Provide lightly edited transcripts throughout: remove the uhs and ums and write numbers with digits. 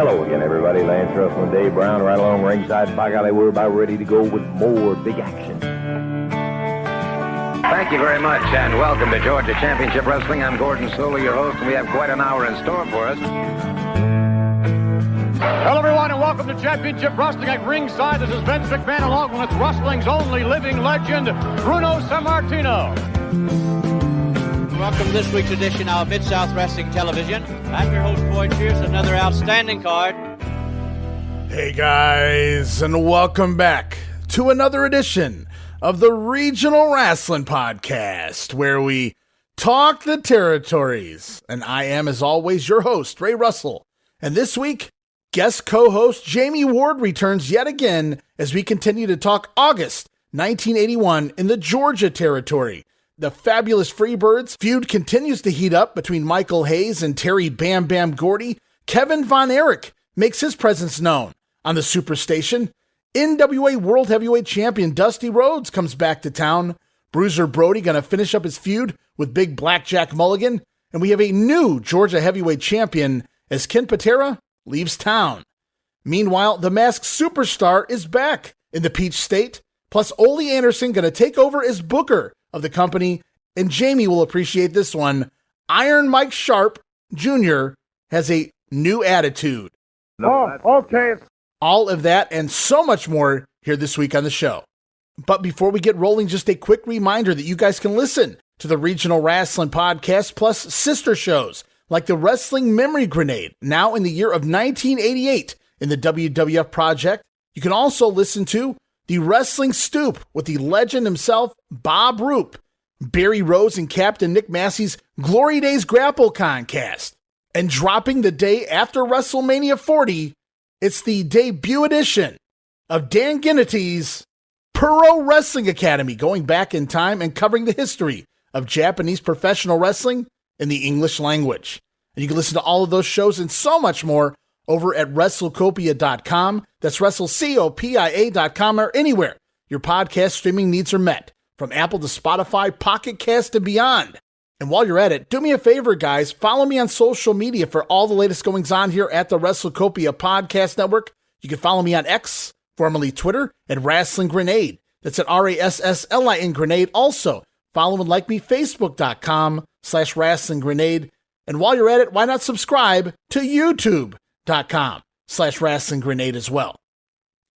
Hello again, everybody. Lance Russell and Dave Brown right along ringside. By golly, we're about ready to go with more big action. Thank you very much, and welcome to Georgia Championship Wrestling. I'm Gordon Solie, your host, and we have quite an hour in store for us. Hello, everyone, and welcome to Championship Wrestling at ringside. This is Vince McMahon, along with wrestling's only living legend, Bruno Sammartino. Welcome to this week's edition of Mid-South Wrestling Television. I'm your host, Boyd Pierce, another outstanding card. Hey guys, and welcome back to another edition of the Regional Rasslin podcast, where we talk the territories. And I am, as always, your host, Ray Russell. And this week, guest co-host Jammie Ward returns yet again as we continue to talk August 1981 in the Georgia territory. The fabulous Freebirds feud continues to heat up between Michael Hayes and Terry Bam Bam Gordy. Kevin Von Erich makes his presence known on the Superstation. NWA World Heavyweight Champion Dusty Rhodes comes back to town. Bruiser Brody going to finish up his feud with Big Blackjack Mulligan. And we have a new Georgia Heavyweight Champion as Ken Patera leaves town. Meanwhile, the Masked Superstar is back in the Peach State. Plus, Ole Anderson going to take over as Booker of the company, and Jammie will appreciate this one. Iron Mike Sharp Jr. has a new attitude. Okay. All of that and so much more here this week on the show. But before we get rolling, just a quick reminder that you guys can listen to the Regional Rasslin podcast plus sister shows like the Wrestling Memory Grenade, now in the year of 1988 in the WWF Project. You can also listen to the Wrestling Stoop with the legend himself, Bob Roop, Barry Rose and Captain Nick Massey's Glory Days Grapple Concast. And dropping the day after WrestleMania 40, it's the debut edition of Dan Gennety's Pro Wrestling Academy, going back in time and covering the history of Japanese professional wrestling in the English language. And you can listen to all of those shows and so much more over at WrestleCopia.com. That's WrestleCopia.com, or anywhere your podcast streaming needs are met, from Apple to Spotify, Pocket Cast, and beyond. And while you're at it, do me a favor, guys. Follow me on social media for all the latest goings on here at the WrestleCopia Podcast Network. You can follow me on X, formerly Twitter, at Rasslin Grenade. That's at RASSLIN Grenade. Also, follow and like me, Facebook.com/Rasslin Grenade. And while you're at it, why not subscribe to YouTube.com/Rasslin Grenade as well.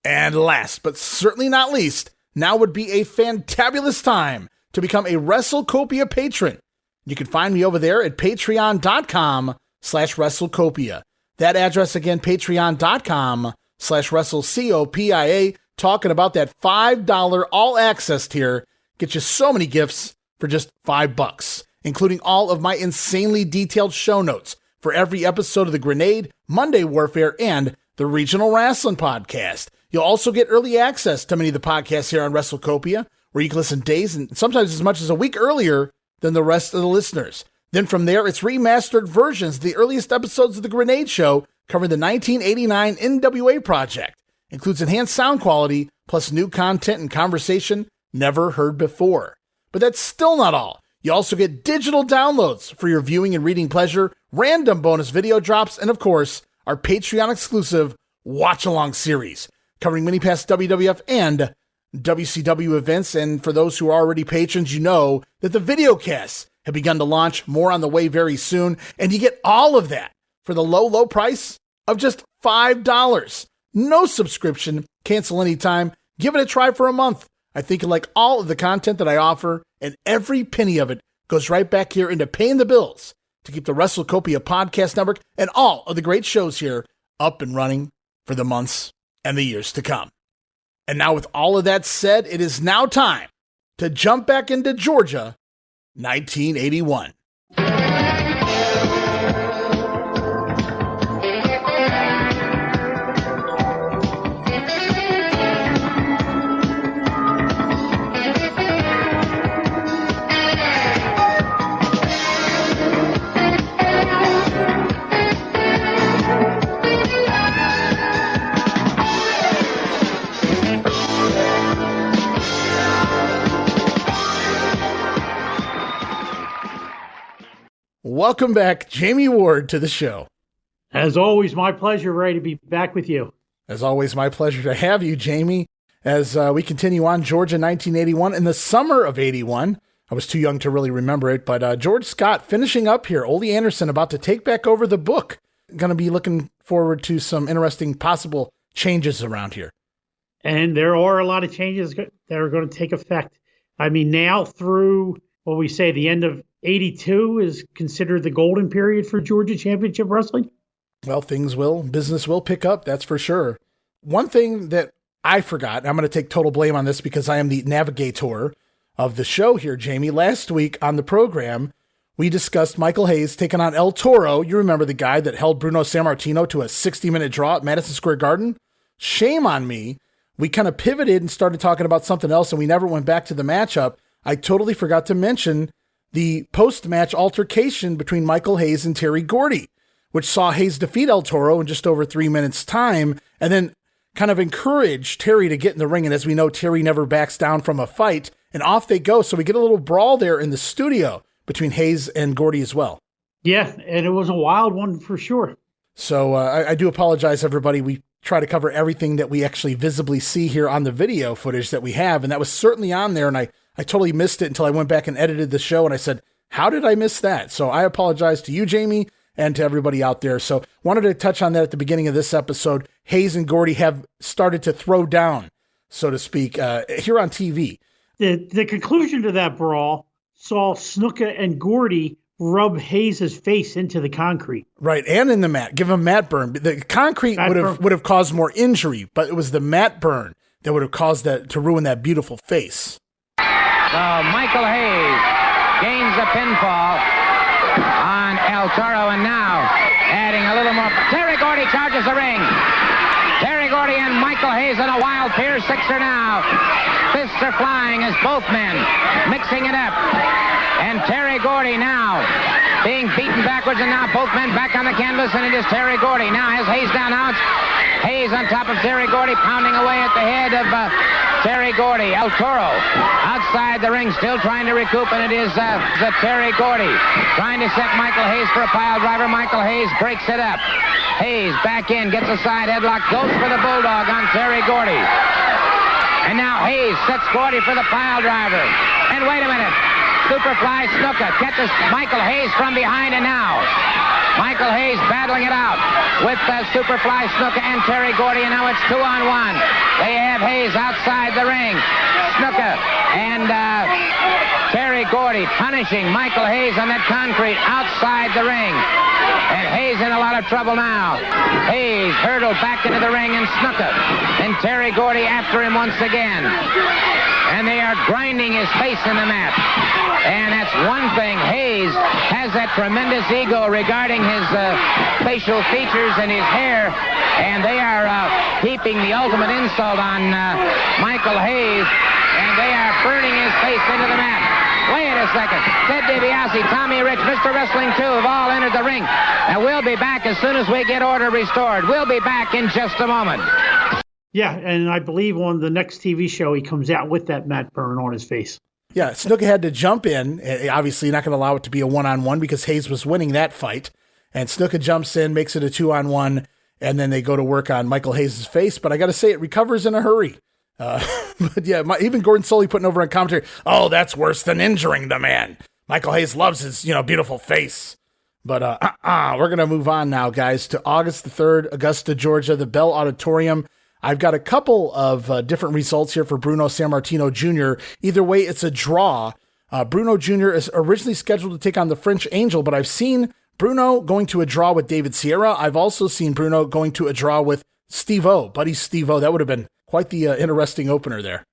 And last, but certainly not least, now would be a fantabulous time to become a WrestleCopia patron. You can find me over there at patreon.com/WrestleCopia. That address again, patreon.com/WrestleCopia, talking about that $5 all access tier. Get you so many gifts for just $5, including all of my insanely detailed show notes for every episode of The Grenade, Monday Warfare, and the Regional Rasslin podcast. You'll also get early access to many of the podcasts here on WrestleCopia, where you can listen days and sometimes as much as a week earlier than the rest of the listeners. Then from there, it's remastered versions of the earliest episodes of The Grenade Show covering the 1989 NWA project. Includes enhanced sound quality, plus new content and conversation never heard before. But that's still not all. You also get digital downloads for your viewing and reading pleasure, random bonus video drops, and of course, our Patreon exclusive Watch Along series, covering many past WWF and WCW events. And for those who are already patrons, you know that the video casts have begun to launch, more on the way very soon. And you get all of that for the low, low price of just $5. No subscription, cancel anytime, give it a try for a month. I think you like all of the content that I offer, and every penny of it goes right back here into paying the bills to keep the WrestleCopia Podcast Network and all of the great shows here up and running for the months and the years to come. And now, with all of that said, it is now time to jump back into Georgia, 1981. Welcome back, Jammie Ward, to the show. As always, my pleasure, Ray, to be back with you. As always, my pleasure to have you, Jamie, as we continue on Georgia 1981. In the summer of 81, I was too young to really remember it, but George Scott finishing up here. Ole Anderson about to take back over the book. Going to be looking forward to some interesting possible changes around here. And there are a lot of changes that are going to take effect. I mean, now through what we say the end of 82 is considered the golden period for Georgia Championship Wrestling. Well, business will pick up, that's for sure. One thing that I forgot, I'm going to take total blame on this because I am the navigator of the show here, Jamie. Last week on the program, we discussed Michael Hayes taking on El Toro. You remember the guy that held Bruno Sammartino to a 60-minute draw at Madison Square Garden? Shame on me. We kind of pivoted and started talking about something else, and we never went back to the matchup. I totally forgot to mention the post-match altercation between Michael Hayes and Terry Gordy, which saw Hayes defeat El Toro in just over 3 minutes' time, and then kind of encouraged Terry to get in the ring. And as we know, Terry never backs down from a fight, and off they go. So we get a little brawl there in the studio between Hayes and Gordy as well. Yeah, and it was a wild one for sure. So I do apologize, everybody. We try to cover everything that we actually visibly see here on the video footage that we have, and that was certainly on there, and I totally missed it until I went back and edited the show, and I said, how did I miss that? So I apologize to you, Jamie, and to everybody out there. So wanted to touch on that at the beginning of this episode. Hayes and Gordy have started to throw down, so to speak, here on TV. The conclusion to that brawl saw Snuka and Gordy rub Hayes' face into the concrete. Right, and in the mat. Give him mat burn. The concrete would have caused more injury, but it was the mat burn that would have caused that to ruin that beautiful face. So Michael Hayes gains the pinfall on El Toro, and now adding a little more. Terry Gordy charges the ring. Terry Gordy and Michael Hayes in a wild Pier Sixer now. Fists are flying as both men mixing it up. And Terry Gordy now being beaten backwards, and now both men back on the canvas, and it is Terry Gordy. Now has Hayes down out. Hayes on top of Terry Gordy, pounding away at the head of Terry Gordy. El Toro outside the ring, still trying to recoup, and it is the Terry Gordy trying to set Michael Hayes for a pile driver. Michael Hayes breaks it up. Hayes back in, gets a side headlock, goes for the bulldog on Terry Gordy. And now Hayes sets Gordy for the pile driver. And wait a minute. Superfly Snuka catches Michael Hayes from behind, and now Michael Hayes battling it out with Superfly Snuka and Terry Gordy, and now it's 2-on-1. They have Hayes outside the ring. Snuka and Terry Gordy punishing Michael Hayes on that concrete outside the ring. And Hayes in a lot of trouble now. Hayes hurtled back into the ring, and Snuka and Terry Gordy after him once again. And they are grinding his face in the mat. And that's one thing. Hayes has that tremendous ego regarding his facial features and his hair. And they are heaping the ultimate insult on Michael Hayes. And they are burning his face into the mat. Wait a second. Ted DiBiase, Tommy Rich, Mr. Wrestling 2 have all entered the ring. And we'll be back as soon as we get order restored. We'll be back in just a moment. Yeah, and I believe on the next TV show, he comes out with that mat burn on his face. Yeah, Snuka had to jump in. Obviously, not going to allow it to be a 1-on-1 because Hayes was winning that fight. And Snuka jumps in, makes it a 2-on-1, and then they go to work on Michael Hayes' face. But I got to say, it recovers in a hurry. But yeah, even Gordon Soley putting over on commentary, oh, that's worse than injuring the man. Michael Hayes loves his, beautiful face. But we're going to move on now, guys, to August the 3rd, Augusta, Georgia, the Bell Auditorium. I've got a couple of different results here for Bruno Sammartino Jr. Either way, it's a draw. Bruno Jr. is originally scheduled to take on the French Angel, but I've seen Bruno going to a draw with David Sierra. I've also seen Bruno going to a draw with Steve-O, Buddy Steve-O. That would have been quite the interesting opener there.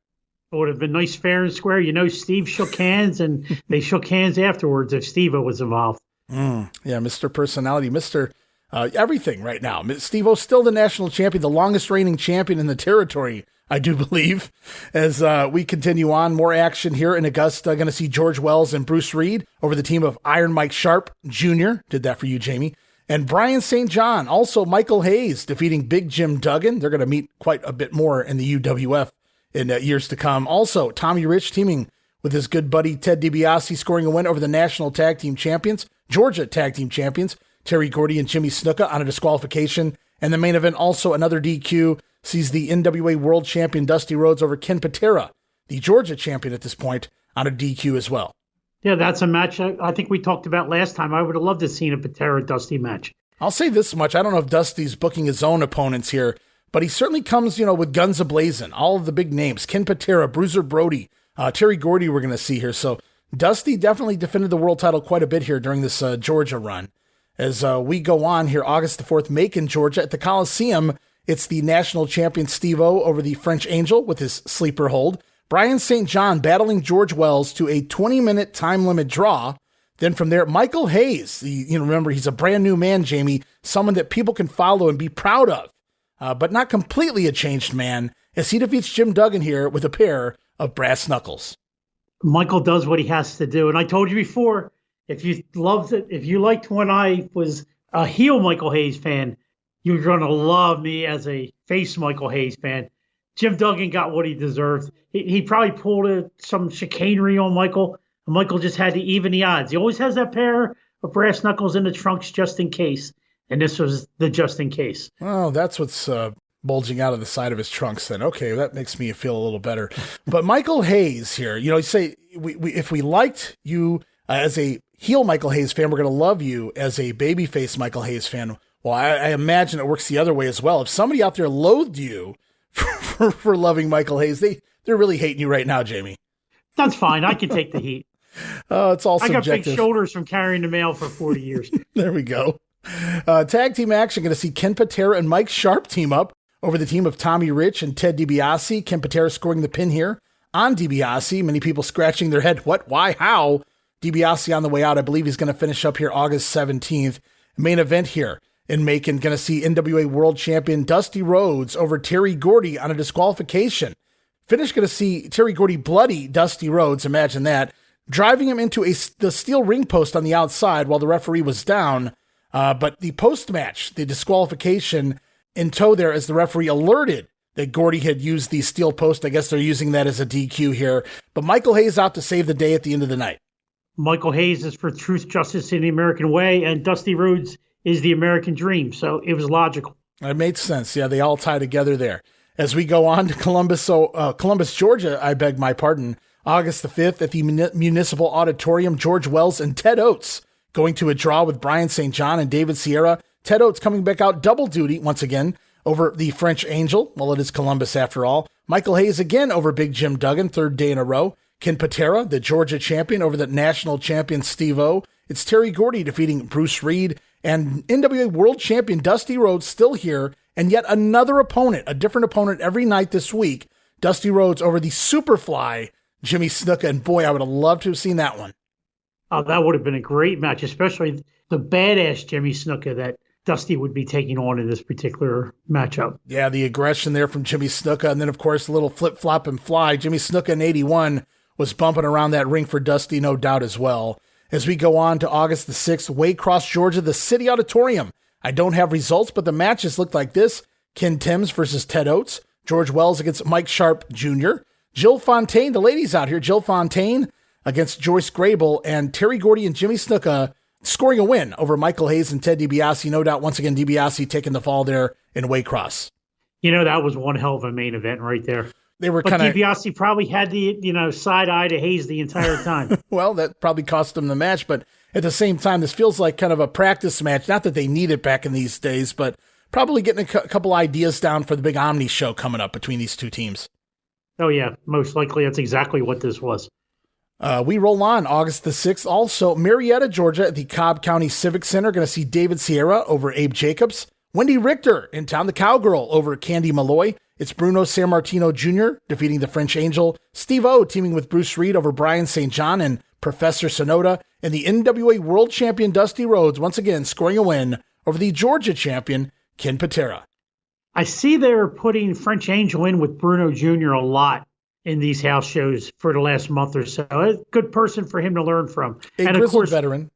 It would have been nice, fair and square. Steve shook hands, and they shook hands afterwards if Steve-O was involved. Yeah, Mr. Personality, Mr. Everything right now. Steve-O's still the national champion, the longest reigning champion in the territory, I do believe. As we continue on, more action here in Augusta. Going to see George Wells and Bruce Reed over the team of Iron Mike Sharp Jr. Did that for you, Jamie. And Brian St. John, also Michael Hayes defeating Big Jim Duggan. They're going to meet quite a bit more in the UWF in years to come. Also, Tommy Rich teaming with his good buddy Ted DiBiase, scoring a win over the national tag team champions, Georgia tag team champions, Terry Gordy and Jimmy Snuka on a disqualification. And the main event, also another DQ, sees the NWA World Champion Dusty Rhodes over Ken Patera, the Georgia champion at this point, on a DQ as well. Yeah, that's a match I think we talked about last time. I would have loved to have seen a Patera-Dusty match. I'll say this much. I don't know if Dusty's booking his own opponents here, but he certainly comes, with guns a-blazing. All of the big names, Ken Patera, Bruiser Brody, Terry Gordy we're going to see here. So Dusty definitely defended the world title quite a bit here during this Georgia run. As we go on here, August the 4th, Macon, Georgia, at the Coliseum, it's the national champion Steve-O over the French Angel with his sleeper hold. Brian St. John battling George Wells to a 20-minute time limit draw. Then from there, Michael Hayes, remember, he's a brand new man, Jamie, someone that people can follow and be proud of, but not completely a changed man, as he defeats Jim Duggan here with a pair of brass knuckles. Michael does what he has to do. And I told you before, if you liked when I was a heel Michael Hayes fan, you're going to love me as a face Michael Hayes fan. Jim Duggan got what he deserved. He probably pulled some chicanery on Michael. And Michael just had to even the odds. He always has that pair of brass knuckles in the trunks just in case. And this was the just in case. Oh, that's what's bulging out of the side of his trunks then. Okay, that makes me feel a little better. But Michael Hayes here, you say, if we liked you as a heel Michael Hayes fan, we're going to love you as a babyface Michael Hayes fan. Well, I imagine it works the other way as well. If somebody out there loathed you for loving Michael Hayes, they're really hating you right now, Jamie. That's fine. I can take the heat. Oh, it's all subjective. I got big shoulders from carrying the mail for 40 years. There we go. Tag team action. Going to see Ken Patera and Mike Sharp team up over the team of Tommy Rich and Ted DiBiase. Ken Patera scoring the pin here on DiBiase. Many people scratching their head. What? Why? How? DiBiase on the way out. I believe he's going to finish up here August 17th. Main event here in Macon. Going to see NWA World Champion Dusty Rhodes over Terry Gordy on a disqualification. Finish going to see Terry Gordy bloody Dusty Rhodes. Imagine that. Driving him into the steel ring post on the outside while the referee was down. But the post-match, the disqualification in tow there as the referee alerted that Gordy had used the steel post. I guess they're using that as a DQ here. But Michael Hayes out to save the day at the end of the night. Michael Hayes is for truth, justice, in the American way, and Dusty Rhodes is the American dream. So it was logical. It made sense. Yeah, they all tie together there. As we go on to Columbus, Georgia, I beg my pardon, August the 5th at the Municipal Auditorium, George Wells and Ted Oates going to a draw with Brian St. John and David Sierra. Ted Oates coming back out double duty once again over the French Angel. Well, it is Columbus after all. Michael Hayes again over Big Jim Duggan, third day in a row. Ken Patera, the Georgia champion, over the national champion Steve-O. It's Terry Gordy defeating Bruce Reed, and NWA World Champion Dusty Rhodes still here, and yet another opponent, a different opponent every night this week. Dusty Rhodes over the Superfly Jimmy Snuka, and boy, I would have loved to have seen that one. Oh, that would have been a great match, especially the badass Jimmy Snuka that Dusty would be taking on in this particular matchup. Yeah, the aggression there from Jimmy Snuka, and then, of course, a little flip-flop and fly. Jimmy Snuka in 81 was bumping around that ring for Dusty, no doubt, as well. As we go on to August the 6th, Waycross, Georgia, the City Auditorium. I don't have results, but the matches looked like this. Ken Timms versus Ted Oates. George Wells against Mike Sharp Jr. Jill Fontaine, the ladies out here. Jill Fontaine against Joyce Grable, and Terry Gordy and Jimmy Snuka scoring a win over Michael Hayes and Ted DiBiase. No doubt, once again, DiBiase taking the fall there in Waycross. That was one hell of a main event right there. They were kind of DiBiase probably had the side eye to Hayes the entire time. Well, that probably cost him the match, but at the same time, this feels like kind of a practice match. Not that they need it back in these days, but probably getting a couple ideas down for the big Omni show coming up between these two teams. Oh yeah, most likely that's exactly what this was. We roll on August the 6th. Also, Marietta, Georgia at the Cobb County Civic Center. Going to see David Sierra over Abe Jacobs. Wendy Richter in town, the Cowgirl over Candy Malloy. It's Bruno Sammartino Jr. defeating the French Angel. Steve-O teaming with Bruce Reed over Brian St. John and Professor Sonoda. And the NWA World Champion Dusty Rhodes once again scoring a win over the Georgia champion Ken Patera. I see they're putting French Angel in with Bruno Jr. a lot in these house shows for the last month or so. A good person for him to learn from. And of course, veteran.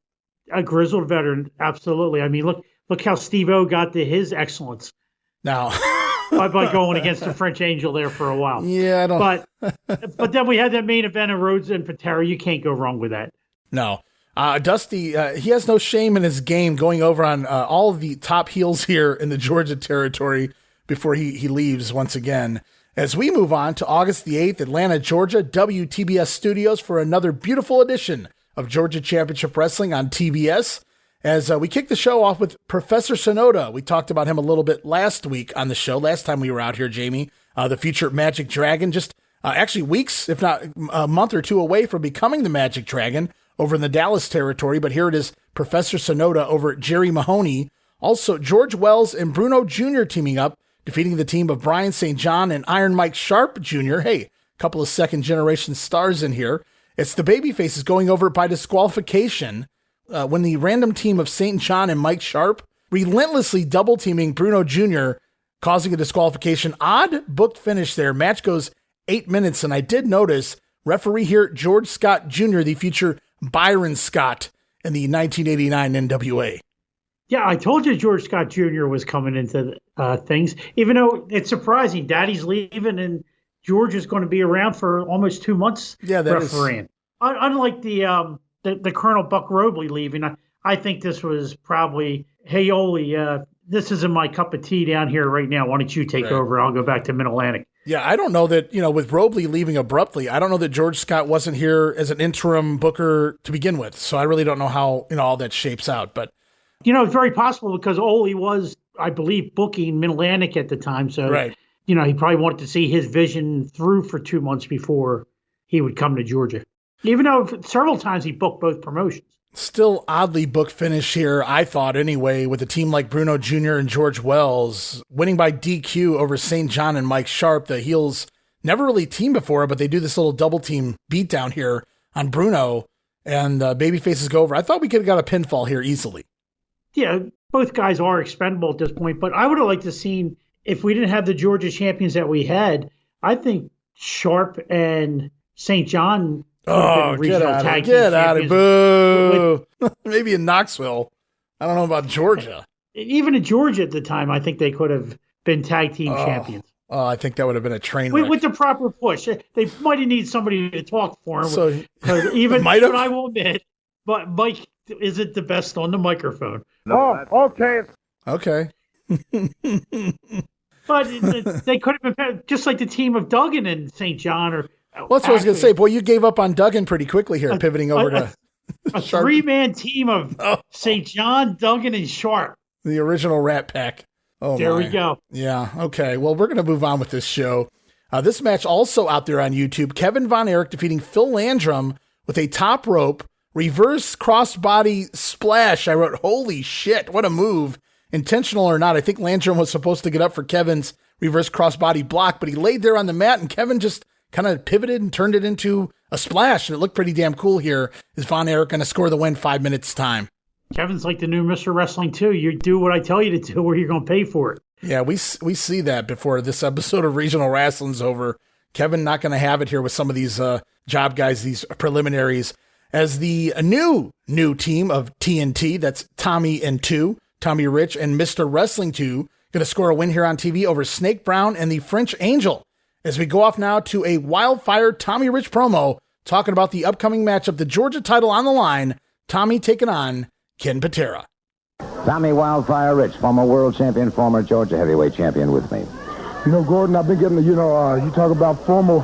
A grizzled veteran, absolutely. I mean, look how Steve-O got to his excellence. Now, by going against the French Angel there for a while. Yeah, I don't. But then we had that main event of Rhodes and Patera. You can't go wrong with that. No, Dusty, he has no shame in his game going over on all of the top heels here in the Georgia territory before he leaves once again. As we move on to August the 8th, Atlanta, Georgia, WTBS Studios for another beautiful edition of Georgia Championship Wrestling on TBS. As we kick the show off with Professor Sonoda. We talked about him a little bit last week on the show, last time we were out here, Jamie. The future Magic Dragon, just actually weeks, if not a month or two away from becoming the Magic Dragon over in the Dallas territory. But here it is, Professor Sonoda over Jerry Mahoney. Also, George Wells and Bruno Jr. teaming up, defeating the team of Brian St. John and Iron Mike Sharp Jr. Hey, a couple of second-generation stars in here. It's the babyfaces going over by disqualification when the random team of St. John and Mike Sharp relentlessly double-teaming Bruno Jr., causing a disqualification. Odd booked finish there. Match goes 8 minutes, and I did notice referee here, George Scott Jr., the future Byron Scott in the 1989 NWA. Yeah, I told you George Scott Jr. was coming into things, even though it's surprising. Daddy's leaving, and George is going to be around for almost 2 months refereeing. Unlike the Colonel Buck Robley leaving, I think this was probably, hey, Ole, this isn't my cup of tea down here right now. Why don't you take over? I'll go back to Mid-Atlantic. Yeah, I don't know that, with Robley leaving abruptly, I don't know that George Scott wasn't here as an interim booker to begin with. So I really don't know how, all that shapes out. But, it's very possible because Ole was, I believe, booking Mid-Atlantic at the time. So, he probably wanted to see his vision through for 2 months before he would come to Georgia. Even though several times he booked both promotions. Still oddly booked finish here, I thought anyway, with a team like Bruno Jr. and George Wells winning by DQ over St. John and Mike Sharp. The heels never really teamed before, but they do this little double team beatdown here on Bruno, and babyfaces go over. I thought we could have got a pinfall here easily. Yeah, both guys are expendable at this point, but I would have liked to seen, if we didn't have the Georgia champions that we had, I think Sharp and St. John. Oh, get out of boo. Maybe in Knoxville. I don't know about Georgia. Even in Georgia at the time, I think they could have been tag team champions. Oh, I think that would have been a train wreck. With the proper push. They might have needed somebody to talk for them. So, even I will admit, but Mike isn't the best on the microphone. Okay. Okay. But they could have been just like the team of Duggan and St. John or. Well, that's what I was going to say. Boy, you gave up on Duggan pretty quickly here, pivoting over to a three-man team of St. John, Duggan, and Sharp. The original Rat Pack. Oh, there we go. Yeah, okay. Well, we're going to move on with this show. This match also out there on YouTube. Kevin Von Erich defeating Phil Landrum with a top rope reverse crossbody splash. I wrote, holy shit, what a move. Intentional or not, I think Landrum was supposed to get up for Kevin's reverse crossbody block, but he laid there on the mat, and Kevin just kind of pivoted and turned it into a splash, and it looked pretty damn cool here. Is Von Erich going to score the win 5 minutes time? Kevin's like the new Mr. Wrestling, too. You do what I tell you to do, or you're going to pay for it. Yeah, we see that before this episode of Regional Rasslin's over. Kevin not going to have it here with some of these job guys, these preliminaries. As the new team of TNT, that's Tommy and 2, Tommy Rich and Mr. Wrestling 2, going to score a win here on TV over Snake Brown and the French Angel. As we go off now to a Wildfire Tommy Rich promo talking about the upcoming matchup, the Georgia title on the line, Tommy taking on Ken Patera. Tommy Wildfire Rich, former world champion, former Georgia heavyweight champion with me. Gordon, I've been getting, you talk about former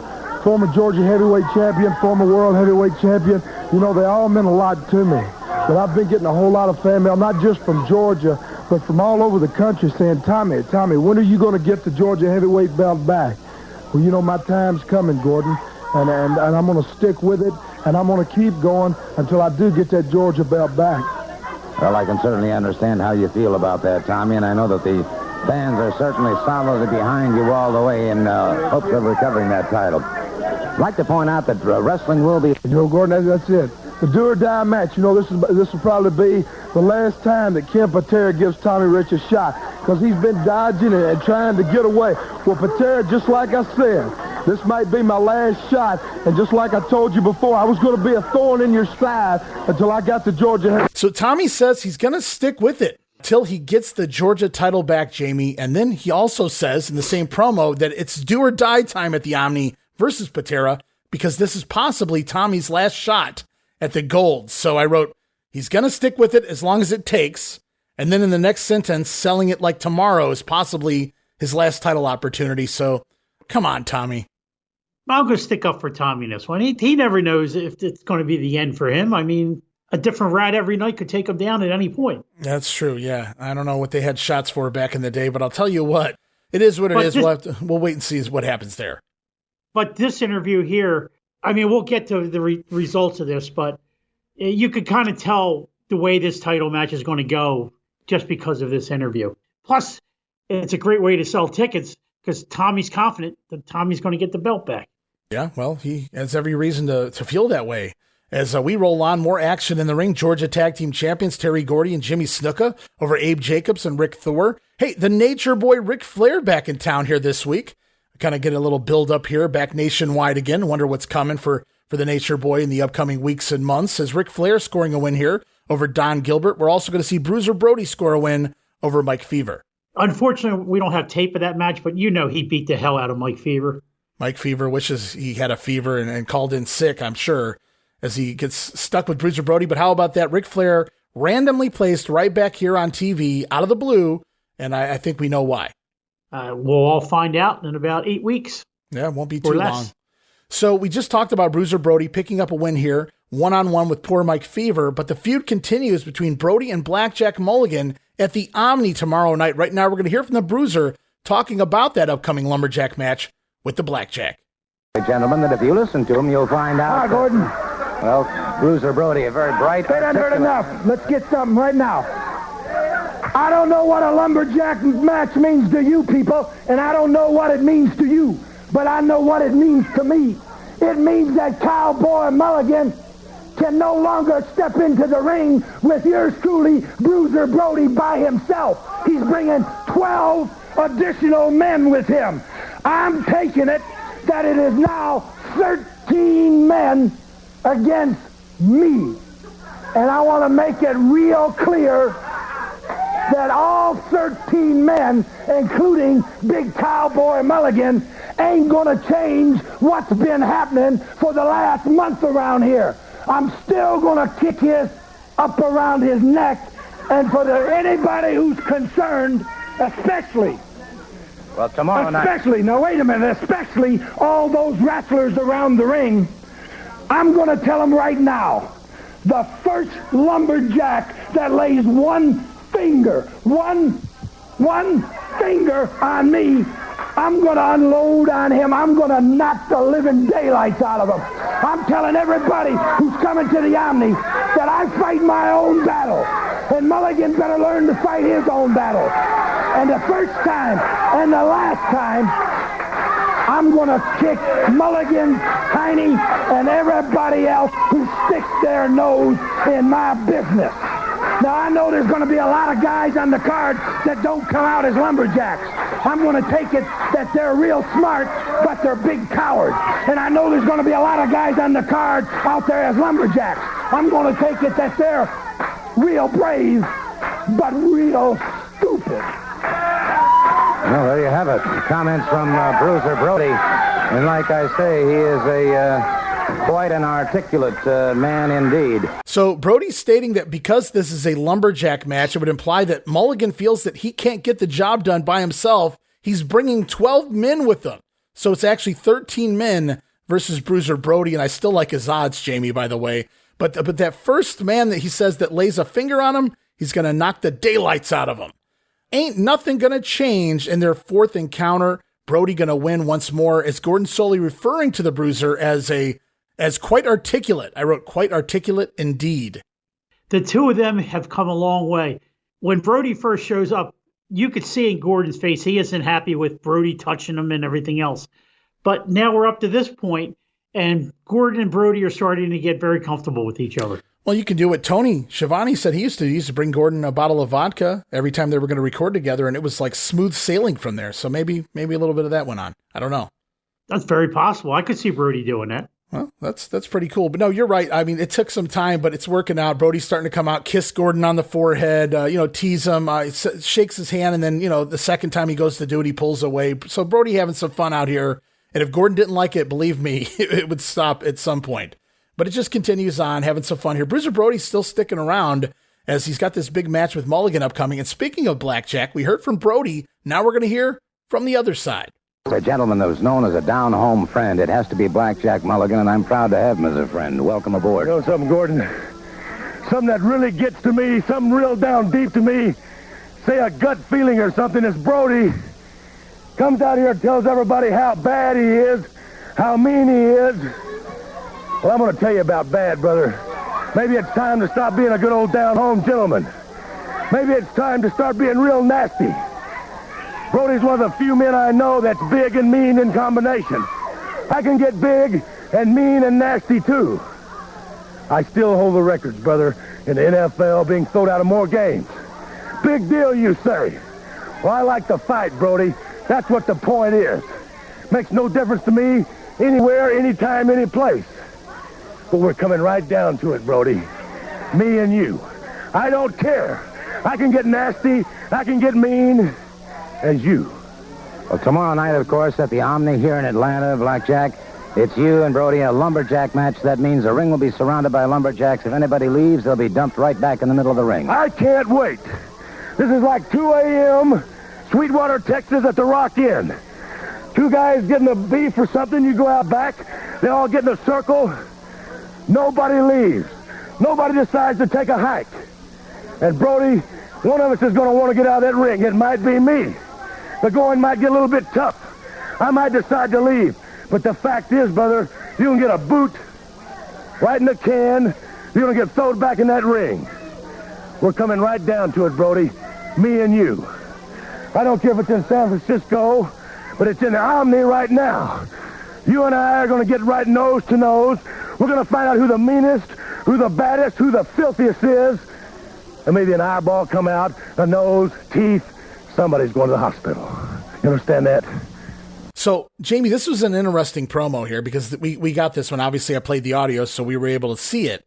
Georgia heavyweight champion, former world heavyweight champion. They all meant a lot to me. But I've been getting a whole lot of fan mail, not just from Georgia, but from all over the country saying, Tommy, when are you going to get the Georgia heavyweight belt back? Well, my time's coming, Gordon, and I'm going to stick with it, and I'm going to keep going until I do get that Georgia belt back. Well, I can certainly understand how you feel about that, Tommy, and I know that the fans are certainly solidly behind you all the way in hopes of recovering that title. I'd like to point out that wrestling will be... Gordon, that's it. The do-or-die match. This will probably be the last time that Ken Patera gives Tommy Rich a shot, because he's been dodging and trying to get away. Well, Patera, just like I said, this might be my last shot, and just like I told you before, I was going to be a thorn in your side until I got to Georgia. So Tommy says he's going to stick with it till he gets the Georgia title back, Jamie, and then he also says in the same promo that it's do-or-die time at the Omni versus Patera, because this is possibly Tommy's last shot at the gold. So I wrote, He's going to stick with it as long as it takes. And then in the next sentence, selling it like tomorrow is possibly his last title opportunity. So come on, Tommy. I'm going to stick up for Tommy in this one. He never knows if it's going to be the end for him. I mean, a different rat every night could take him down at any point. That's true, yeah. I don't know what they had shots for back in the day, but I'll tell you what, it is what it is. We'll wait and see what happens there. But this interview here, I mean, we'll get to the results of this, but you could kind of tell the way this title match is going to go just because of this interview. Plus, it's a great way to sell tickets because Tommy's confident that Tommy's going to get the belt back. Yeah, well, he has every reason to feel that way. As we roll on, more action in the ring. Georgia Tag Team Champions Terry Gordy and Jimmy Snuka over Abe Jacobs and Rick Thor. Hey, the Nature Boy Ric Flair back in town here this week. Kind of get a little build up here, back nationwide again. Wonder what's coming for the Nature Boy in the upcoming weeks and months. As Ric Flair scoring a win here over Don Gilbert. We're also going to see Bruiser Brody score a win over Mike Fever. Unfortunately, we don't have tape of that match, but you know he beat the hell out of Mike Fever. Mike Fever wishes he had a fever and called in sick, I'm sure, as he gets stuck with Bruiser Brody. But how about that? Ric Flair randomly placed right back here on TV out of the blue, and I think we know why. We'll all find out in about 8 weeks. Yeah, it won't be too long. So we just talked about Bruiser Brody picking up a win here, one-on-one with poor Mike Fever, but the feud continues between Brody and Blackjack Mulligan at the Omni tomorrow night. Right now, we're going to hear from the Bruiser talking about that upcoming Lumberjack match with the Blackjack. Hey, gentlemen, that if you listen to him, you'll find out. Hi, Gordon. Well, Bruiser Brody, a very bright. They done heard enough. Let's get something right now. I don't know what a lumberjack match means to you people, and I don't know what it means to you, but I know what it means to me. It means that Cowboy Mulligan can no longer step into the ring with yours truly, Bruiser Brody, by himself. He's bringing 12 additional men with him. I'm taking it that it is now 13 men against me. And I want to make it real clear that all 13 men, including Big Cowboy Mulligan, ain't going to change what's been happening for the last month around here. I'm still going to kick his up around his neck, and for anybody who's concerned, especially tomorrow night. Now wait a minute, especially all those wrestlers around the ring, I'm going to tell them right now, the first lumberjack that lays one finger on me, I'm going to unload on him. I'm going to knock the living daylights out of him. I'm telling everybody who's coming to the Omni that I fight my own battle. And Mulligan better learn to fight his own battle. And the first time and the last time, I'm going to kick Mulligan, Tiny, and everybody else who sticks their nose in my business. Now, I know there's going to be a lot of guys on the card that don't come out as lumberjacks. I'm going to take it that they're real smart, but they're big cowards. And I know there's going to be a lot of guys on the card out there as lumberjacks. I'm going to take it that they're real brave, but real stupid. Well, there you have it. Comments from Bruiser Brody. And like I say, he is quite an articulate man indeed. So Brody's stating that because this is a lumberjack match, it would imply that Mulligan feels that he can't get the job done by himself. He's bringing 12 men with him. So it's actually 13 men versus Bruiser Brody. And I still like his odds, Jamie, by the way. But that first man that he says that lays a finger on him, he's going to knock the daylights out of him. Ain't nothing going to change in their fourth encounter. Brody going to win once more, as Gordon Soley referring to the Bruiser as quite articulate. I wrote quite articulate indeed. The two of them have come a long way. When Brody first shows up, you could see in Gordon's face he isn't happy with Brody touching him and everything else. But now we're up to this point, and Gordon and Brody are starting to get very comfortable with each other. Well, you can do what Tony Schiavone said he used to. He used to bring Gordon a bottle of vodka every time they were going to record together, and it was like smooth sailing from there. So maybe a little bit of that went on. I don't know. That's very possible. I could see Brody doing that. Well, that's pretty cool. But no, you're right. I mean, it took some time, but it's working out. Brody's starting to come out, kiss Gordon on the forehead, tease him, shakes his hand, and then, the second time he goes to do it, he pulls away. So Brody having some fun out here. And if Gordon didn't like it, believe me, it would stop at some point. But it just continues on, having some fun here. Bruiser Brody's still sticking around as he's got this big match with Mulligan upcoming. And speaking of Blackjack, we heard from Brody. Now we're going to hear from the other side. A gentleman who's known as a down-home friend. It has to be Blackjack Mulligan, and I'm proud to have him as a friend. Welcome aboard. You know something, Gordon? Something that really gets to me, something real down deep to me, say a gut feeling or something, is Brody comes out here and tells everybody how bad he is, how mean he is. Well, I'm going to tell you about bad, brother. Maybe it's time to stop being a good old down-home gentleman. Maybe it's time to start being real nasty. Brody's one of the few men I know that's big and mean in combination. I can get big and mean and nasty, too. I still hold the records, brother, in the NFL, being thrown out of more games. Big deal, you say? Well, I like to fight, Brody. That's what the point is. Makes no difference to me, anywhere, anytime, any place. But we're coming right down to it, Brody. Me and you. I don't care. I can get nasty. I can get mean. As you. Well, tomorrow night, of course, at the Omni here in Atlanta, Blackjack, it's you and Brody, a lumberjack match. That means the ring will be surrounded by lumberjacks. If anybody leaves, they'll be dumped right back in the middle of the ring. I can't wait. This is like 2 a.m., Sweetwater, Texas at the Rock Inn. Two guys getting a beef or something, you go out back, they all get in a circle. Nobody leaves. Nobody decides to take a hike. And Brody, one of us is going to want to get out of that ring. It might be me. The going might get a little bit tough. I might decide to leave. But the fact is, brother, you can get a boot right in the can. You're going to get thrown back in that ring. We're coming right down to it, Brody. Me and you. I don't care if it's in San Francisco, but it's in the Omni right now. You and I are going to get right nose to nose. We're going to find out who the meanest, who the baddest, who the filthiest is. And maybe an eyeball come out, a nose, teeth. Somebody's going to the hospital. You understand that? So, Jamie, this was an interesting promo here because we got this one. Obviously, I played the audio, so we were able to see it.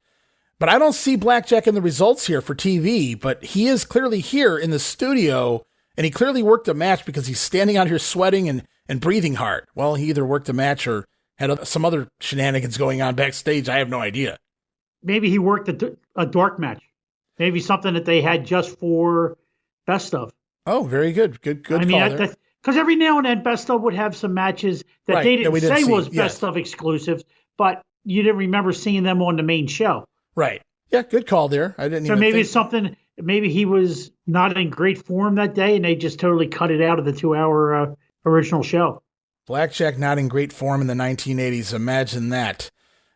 But I don't see Blackjack in the results here for TV, but he is clearly here in the studio, and he clearly worked a match because he's standing out here sweating and breathing hard. Well, he either worked a match or had some other shenanigans going on backstage. I have no idea. Maybe he worked a dark match. Maybe something that they had just for Best Of. Oh, very good. Good I mean, because every now and then Best Of would have some matches that they didn't say was Best Of exclusives, but you didn't remember seeing them on the main show. Right. Yeah, good call there. I didn't. So even maybe think... it's something. Maybe he was not in great form that day, and they just totally cut it out of the 2-hour original show. Blackjack not in great form in the 1980s. Imagine that.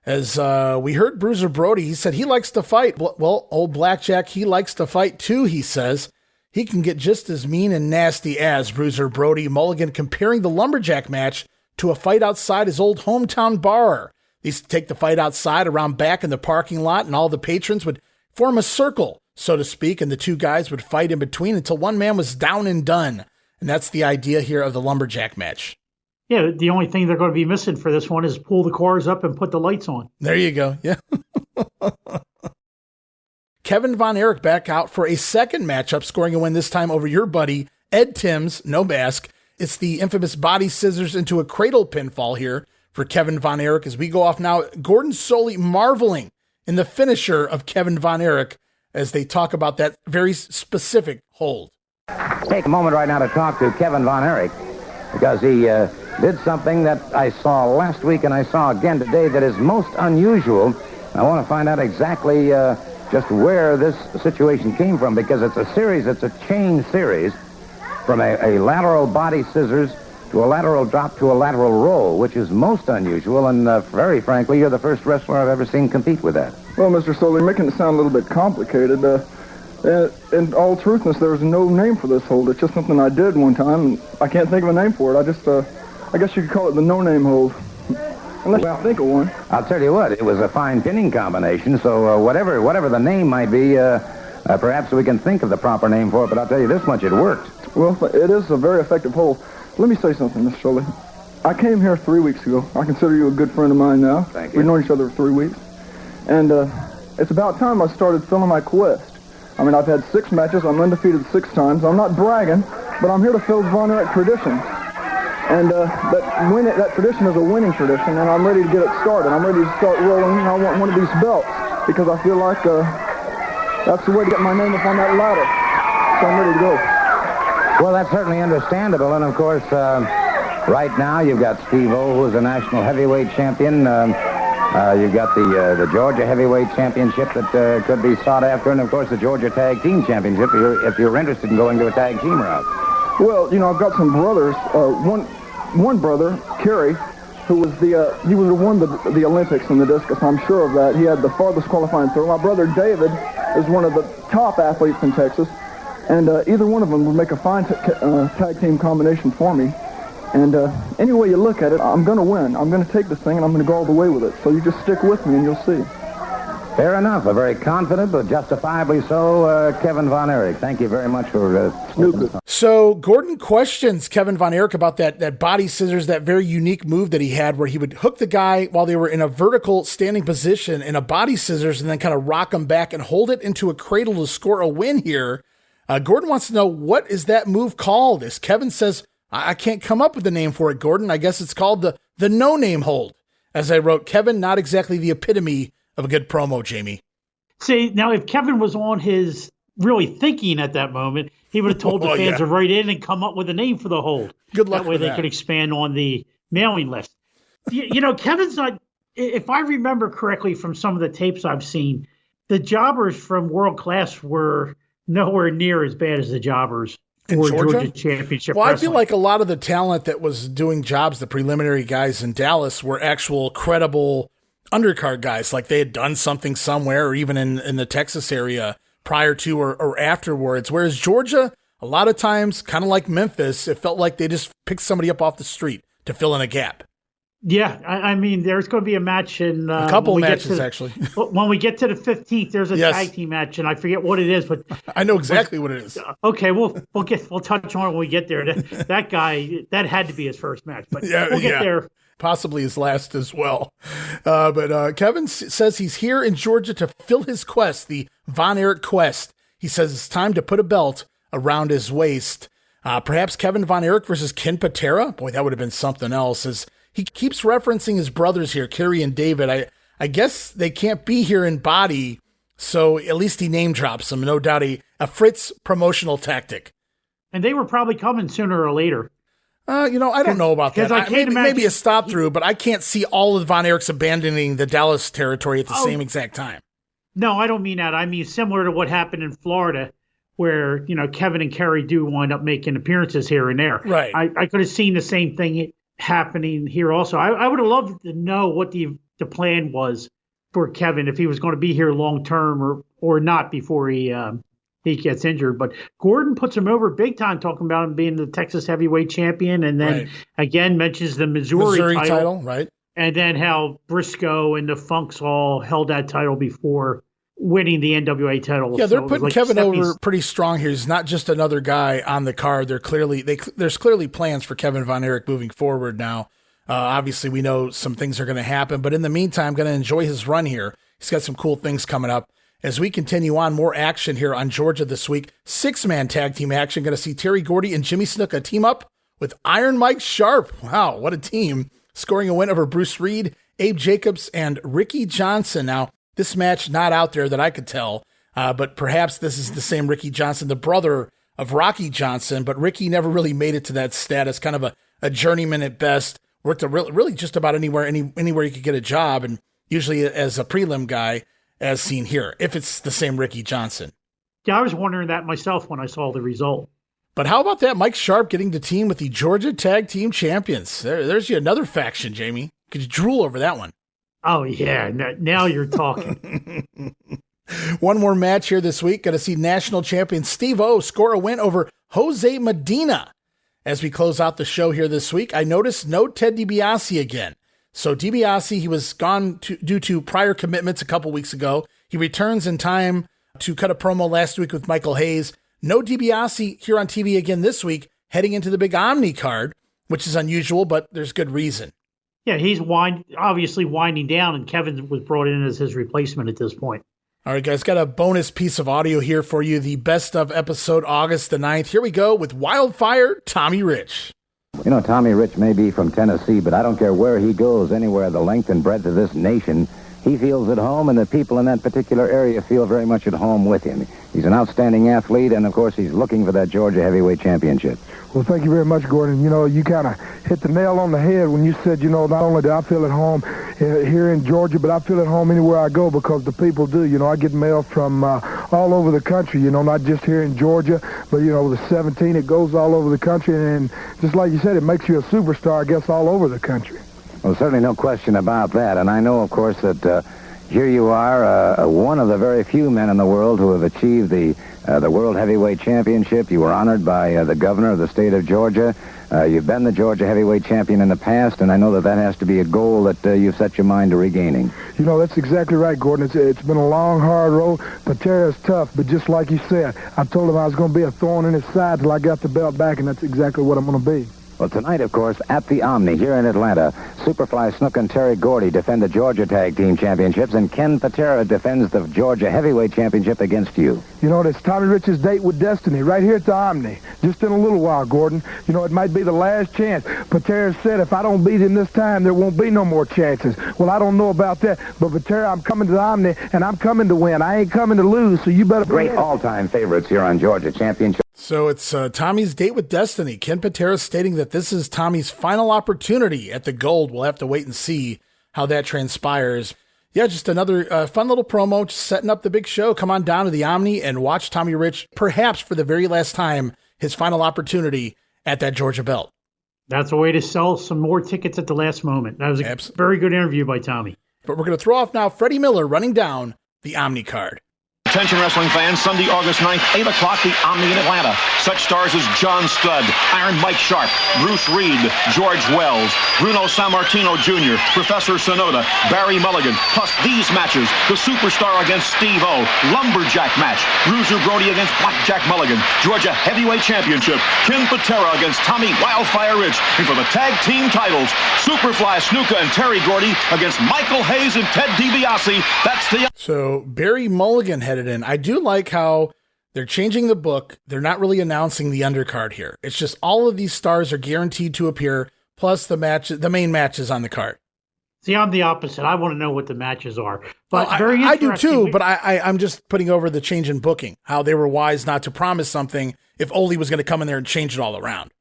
As we heard Bruiser Brody, he said he likes to fight. Well, old Blackjack, he likes to fight too, he says. He can get just as mean and nasty as Bruiser Brody. Mulligan comparing the lumberjack match to a fight outside his old hometown bar. They used to take the fight outside around back in the parking lot, and all the patrons would form a circle, so to speak, and the two guys would fight in between until one man was down and done. And that's the idea here of the lumberjack match. Yeah, the only thing they're going to be missing for this one is pull the cars up and put the lights on. There you go. Yeah. Kevin Von Erich back out for a second matchup, scoring a win this time over your buddy, Ed Timms, no mask. It's the infamous body scissors into a cradle pinfall here for Kevin Von Erich as we go off now. Gordon Solie marveling in the finisher of Kevin Von Erich as they talk about that very specific hold. Take a moment right now to talk to Kevin Von Erich because he did something that I saw last week and I saw again today that is most unusual. I want to find out exactly just where this situation came from because it's a chain series from a lateral body scissors to a lateral drop to a lateral roll, which is most unusual, and very frankly, you're the first wrestler I've ever seen compete with that. Well, Mr. Solie, you're making it sound a little bit complicated. In all truthness, there's no name for this hold. It's just something I did one time, and I can't think of a name for it. I guess you could call it the no-name hold. Unless you think of one. I'll tell you what, it was a fine pinning combination, so whatever the name might be, perhaps we can think of the proper name for it, but I'll tell you this much, it worked. Well, it is a very effective hold. Let me say something, Mr. Solie. I came here 3 weeks ago. I consider you a good friend of mine now. Thank you. We've known each other for 3 weeks. And it's about time I started filling my quest. I mean, I've had 6 matches. I'm undefeated 6 times. I'm not bragging, but I'm here to fill Von Erich tradition. And that tradition is a winning tradition, and I'm ready to get it started. I'm ready to start rolling. I want one of these belts because I feel like that's the way to get my name up on that ladder. So I'm ready to go. Well, that's certainly understandable. And, of course, right now you've got Steve-O, who's a national heavyweight champion. You've got the Georgia heavyweight championship that could be sought after. And, of course, the Georgia tag team championship if you're interested in going to a tag team route. Well, I've got some brothers. One brother, Kerry, who was he won the Olympics in the discus. I'm sure of that. He had the farthest qualifying throw. My brother David is one of the top athletes in Texas, and either one of them would make a fine tag team combination for me. And any way you look at it, I'm going to win. I'm going to take this thing, and I'm going to go all the way with it. So you just stick with me, and you'll see. Fair enough. A very confident, but justifiably so, Kevin Von Erich. Thank you very much for Snuka. So Gordon questions Kevin Von Erich about that body scissors, that very unique move that he had where he would hook the guy while they were in a vertical standing position in a body scissors and then kind of rock them back and hold it into a cradle to score a win here. Gordon wants to know, what is that move called? As Kevin says, I can't come up with a name for it, Gordon. I guess it's called the no-name hold. As I wrote, Kevin, not exactly the epitome of a good promo, Jamie. See, now if Kevin was on his really thinking at that moment, he would have told the fans to write in and come up with a name for the hold. Good luck that way with they that. could expand on the mailing list. Kevin's not, if I remember correctly from some of the tapes I've seen, the jobbers from World Class were nowhere near as bad as the jobbers for Georgia Championship Well, Wrestling. I feel like a lot of the talent that was doing jobs, the preliminary guys in Dallas, were actual credible undercard guys, like they had done something somewhere or even in the Texas area prior to or afterwards. Whereas Georgia, a lot of times, kind of like Memphis, it felt like they just picked somebody up off the street to fill in a gap. Yeah, I mean, there's going to be a match in a couple matches, actually. When we get to the 15th, there's a tag team match, and I forget what it is, but I know exactly what it is. Okay, we'll touch on it when we get there. That guy, that had to be his first match, but we'll get there. Possibly his last as well. But Kevin says he's here in Georgia to fill his quest, the Von Erich quest. He says it's time to put a belt around his waist. Perhaps Kevin Von Erich versus Ken Patera? Boy, that would have been something else. As he keeps referencing his brothers here, Kerry and David. I guess they can't be here in body, so at least he name drops them. No doubt a Fritz promotional tactic. And they were probably coming sooner or later. I don't know about that. I can't imagine, maybe a stop through, but I can't see all of Von Erichs abandoning the Dallas territory at the same exact time. No, I don't mean that. I mean similar to what happened in Florida, where Kevin and Kerry do wind up making appearances here and there. Right. I could have seen the same thing happening here also. I would have loved to know what the plan was for Kevin, if he was going to be here long term or not before he gets injured. But Gordon puts him over big time, talking about him being the Texas heavyweight champion, and then again mentions the Missouri title, right? And then how Briscoe and the Funks all held that title before winning the NWA title. Yeah, they're putting Kevin over pretty strong here. He's not just another guy on the card. There's clearly plans for Kevin Von Erich moving forward now. Obviously, we know some things are going to happen, but in the meantime, going to enjoy his run here. He's got some cool things coming up. As we continue on, more action here on Georgia this week. 6-man tag team action. Going to see Terry Gordy and Jimmy Snuka team up with Iron Mike Sharp. Wow, what a team. Scoring a win over Bruce Reed, Abe Jacobs, and Ricky Johnson. Now, this match not out there that I could tell, but perhaps this is the same Ricky Johnson, the brother of Rocky Johnson, but Ricky never really made it to that status, kind of a journeyman at best. Worked really just about anywhere you could get a job, and usually as a prelim guy, as seen here, if it's the same Ricky Johnson. Yeah, I was wondering that myself when I saw the result. But how about that Mike Sharp getting to team with the Georgia Tag Team Champions? There's you another faction, Jamie. Could you drool over that one? Oh, yeah. Now you're talking. One more match here this week. Got to see national champion Steve-O score a win over Jose Medina. As we close out the show here this week, I noticed no Ted DiBiase again. So DiBiase, he was gone due to prior commitments a couple weeks ago. He returns in time to cut a promo last week with Michael Hayes. No DiBiase here on TV again this week, heading into the big Omni card, which is unusual, but there's good reason. Yeah, he's obviously winding down, and Kevin was brought in as his replacement at this point. All right, guys, got a bonus piece of audio here for you. The best of episode August the 9th. Here we go with Wildfire Tommy Rich. You know, Tommy Rich may be from Tennessee, but I don't care where he goes, anywhere the length and breadth of this nation, he feels at home, and the people in that particular area feel very much at home with him. He's an outstanding athlete, and, of course, he's looking for that Georgia Heavyweight Championship. Well, thank you very much, Gordon. You know, you kind of hit the nail on the head when you said, you know, not only do I feel at home here in Georgia, but I feel at home anywhere I go because the people do. You know, I get mail from all over the country, you know, not just here in Georgia, but, you know, the 17, it goes all over the country. And just like you said, it makes you a superstar, I guess, all over the country. Well, certainly no question about that. And I know, of course, that here you are, one of the very few men in the world who have achieved the World Heavyweight Championship. You were honored by the governor of the state of Georgia. You've been the Georgia Heavyweight Champion in the past, and I know that has to be a goal that you've set your mind to regaining. You know, that's exactly right, Gordon. It's been a long, hard road. Patera's tough, but just like you said, I told him I was going to be a thorn in his side till I got the belt back, and that's exactly what I'm going to be. Well, tonight, of course, at the Omni here in Atlanta, Superfly Snuka and Terry Gordy defend the Georgia Tag Team Championships, and Ken Patera defends the Georgia Heavyweight Championship against you. You know, it's Tommy Rich's date with destiny right here at the Omni, just in a little while, Gordon. You know, it might be the last chance. Patera said if I don't beat him this time, there won't be no more chances. Well, I don't know about that, but Patera, I'm coming to the Omni, and I'm coming to win. I ain't coming to lose, so you better... Great all-time favorites here on Georgia Championship. So it's Tommy's date with destiny. Ken Patera stating that this is Tommy's final opportunity at the Gold. We'll have to wait and see how that transpires. Yeah, just another fun little promo, just setting up the big show. Come on down to the Omni and watch Tommy Rich, perhaps for the very last time, his final opportunity at that Georgia belt. That's a way to sell some more tickets at the last moment. That was a very good interview by Tommy. But we're going to throw off now Freddie Miller running down the Omni card. Attention wrestling fans, Sunday, August 9th, 8 o'clock, the Omni in Atlanta. Such stars as John Studd, Iron Mike Sharp, Bruce Reed, George Wells, Bruno Sammartino Jr., Professor Sonoda, Barry Mulligan, plus these matches, the Superstar against Steve-O, Lumberjack match, Bruiser Brody against Blackjack Mulligan, Georgia Heavyweight Championship, Ken Patera against Tommy Wildfire Rich, and for the tag team titles, Superfly Snuka and Terry Gordy against Michael Hayes and Ted DiBiase. That's the... So Barry Mulligan headed in. I do like how they're changing the book. They're not really announcing the undercard here. It's just all of these stars are guaranteed to appear, plus the main matches on the card. See, I'm the opposite. I want to know what the matches are. But well, very I do too, but I'm just putting over the change in booking, how they were wise not to promise something if Ole was going to come in there and change it all around.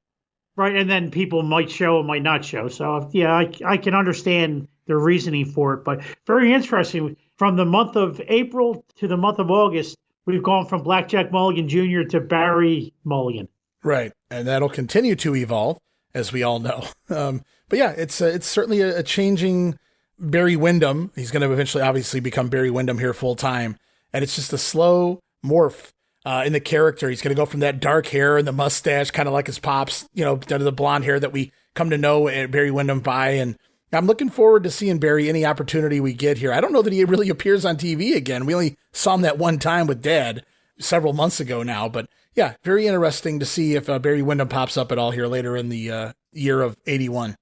Right, and then people might show and might not show. So, yeah, I can understand their reasoning for it. But very interesting. From the month of April to the month of August, we've gone from Blackjack Mulligan Jr. to Barry Mulligan. Right, and that'll continue to evolve, as we all know. But yeah, it's certainly a changing Barry Windham. He's going to eventually obviously become Barry Windham here full time. And it's just a slow morph in the character. He's going to go from that dark hair and the mustache, kind of like his pops, you know, down to the blonde hair that we come to know Barry Windham by. And I'm looking forward to seeing Barry any opportunity we get here. I don't know that he really appears on TV again. We only saw him that one time with Dad several months ago now. But yeah, very interesting to see if Barry Windham pops up at all here later in the year of 81.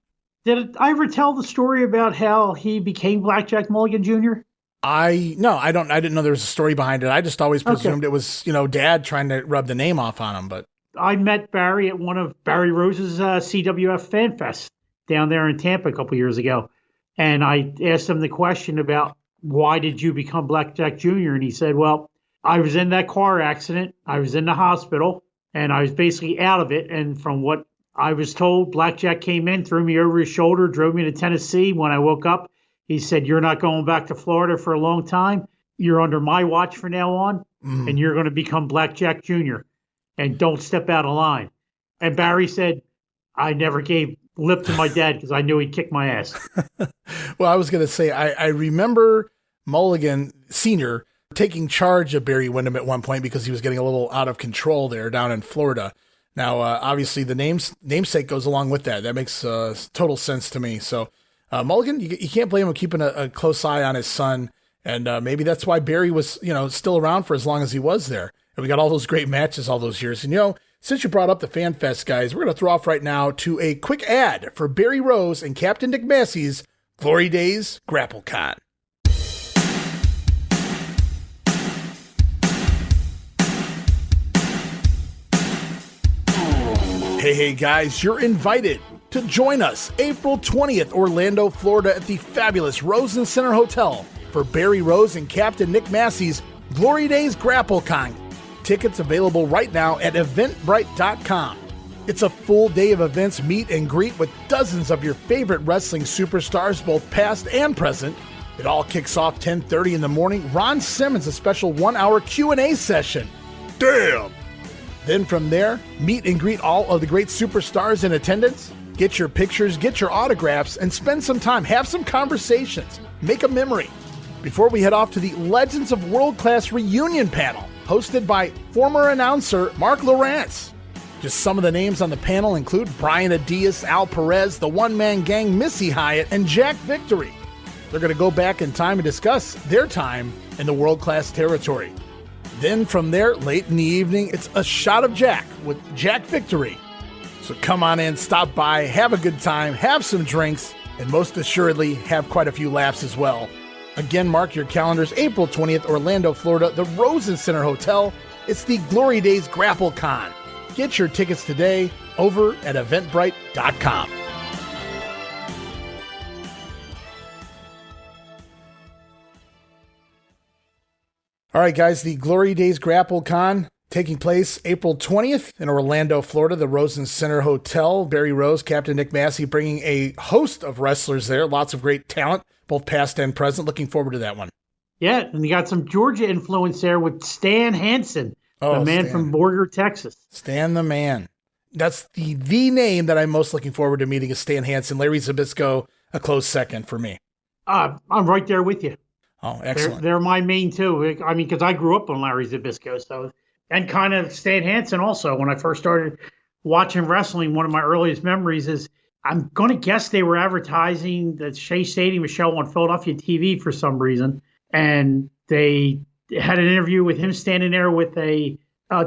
Did I ever tell the story about how he became Blackjack Mulligan Jr.? I didn't know there was a story behind it. I just always presumed it was, you know, Dad trying to rub the name off on him. But I met Barry at one of Barry Rose's CWF Fan Fest down there in Tampa a couple years ago. And I asked him the question about why did you become Blackjack Jr.? And he said, well, I was in that car accident. I was in the hospital and I was basically out of it. And from what I was told, Blackjack came in, threw me over his shoulder, drove me to Tennessee. When I woke up, he said, you're not going back to Florida for a long time. You're under my watch from now on, and you're going to become Blackjack Jr. And don't step out of line. And Barry said, I never gave lip to my dad because I knew he'd kick my ass. Well, I was going to say, I remember Mulligan Sr. taking charge of Barry Windham at one point because he was getting a little out of control there down in Florida. Now, obviously, the namesake goes along with that. That makes total sense to me. So, Mulligan, you can't blame him keeping a close eye on his son. And maybe that's why Barry was, you know, still around for as long as he was there. And we got all those great matches all those years. And, you know, since you brought up the Fan Fest, guys, we're going to throw off right now to a quick ad for Barry Rose and Captain Dick Massey's Glory Days GrappleCon. Hey guys, you're invited to join us April 20th, Orlando, Florida at the fabulous Rosen Center Hotel for Barry Rose and Captain Nick Massey's Glory Days GrappleCon. Tickets available right now at eventbrite.com. It's a full day of events, meet and greet with dozens of your favorite wrestling superstars, both past and present. It all kicks off 10:30 in the morning. Ron Simmons, a special 1-hour Q&A session. Damn! Then from there, meet and greet all of the great superstars in attendance. Get your pictures, get your autographs, and spend some time. Have some conversations. Make a memory. Before we head off to the Legends of World Class reunion panel, hosted by former announcer Mark Lawrence. Just some of the names on the panel include Brian Adias, Al Perez, the one-man gang Missy Hyatt, and Jack Victory. They're going to go back in time and discuss their time in the world-class territory. Then from there, late in the evening, it's a shot of Jack with Jack Victory. So come on in, stop by, have a good time, have some drinks, and most assuredly have quite a few laughs as well. Again, mark your calendars, April 20th, Orlando, Florida, the Rosen Center Hotel. It's the Glory Days GrappleCon. Get your tickets today over at eventbrite.com. All right, guys, the Glory Days GrappleCon taking place April 20th in Orlando, Florida, the Rosen Center Hotel. Barry Rose, Captain Nick Massey bringing a host of wrestlers there. Lots of great talent, both past and present. Looking forward to that one. Yeah, and you got some Georgia influence there with Stan Hansen, the man from Borger, Texas. Stan the Man. That's the name that I'm most looking forward to meeting is Stan Hansen. Larry Zbyszko, a close second for me. I'm right there with you. Oh, excellent. They're my main too. I mean, because I grew up on Larry Zbyszko, so and kind of Stan Hansen also. When I first started watching wrestling, one of my earliest memories is I'm going to guess they were advertising the Shea Stadium show on Philadelphia TV for some reason, and they had an interview with him standing there with a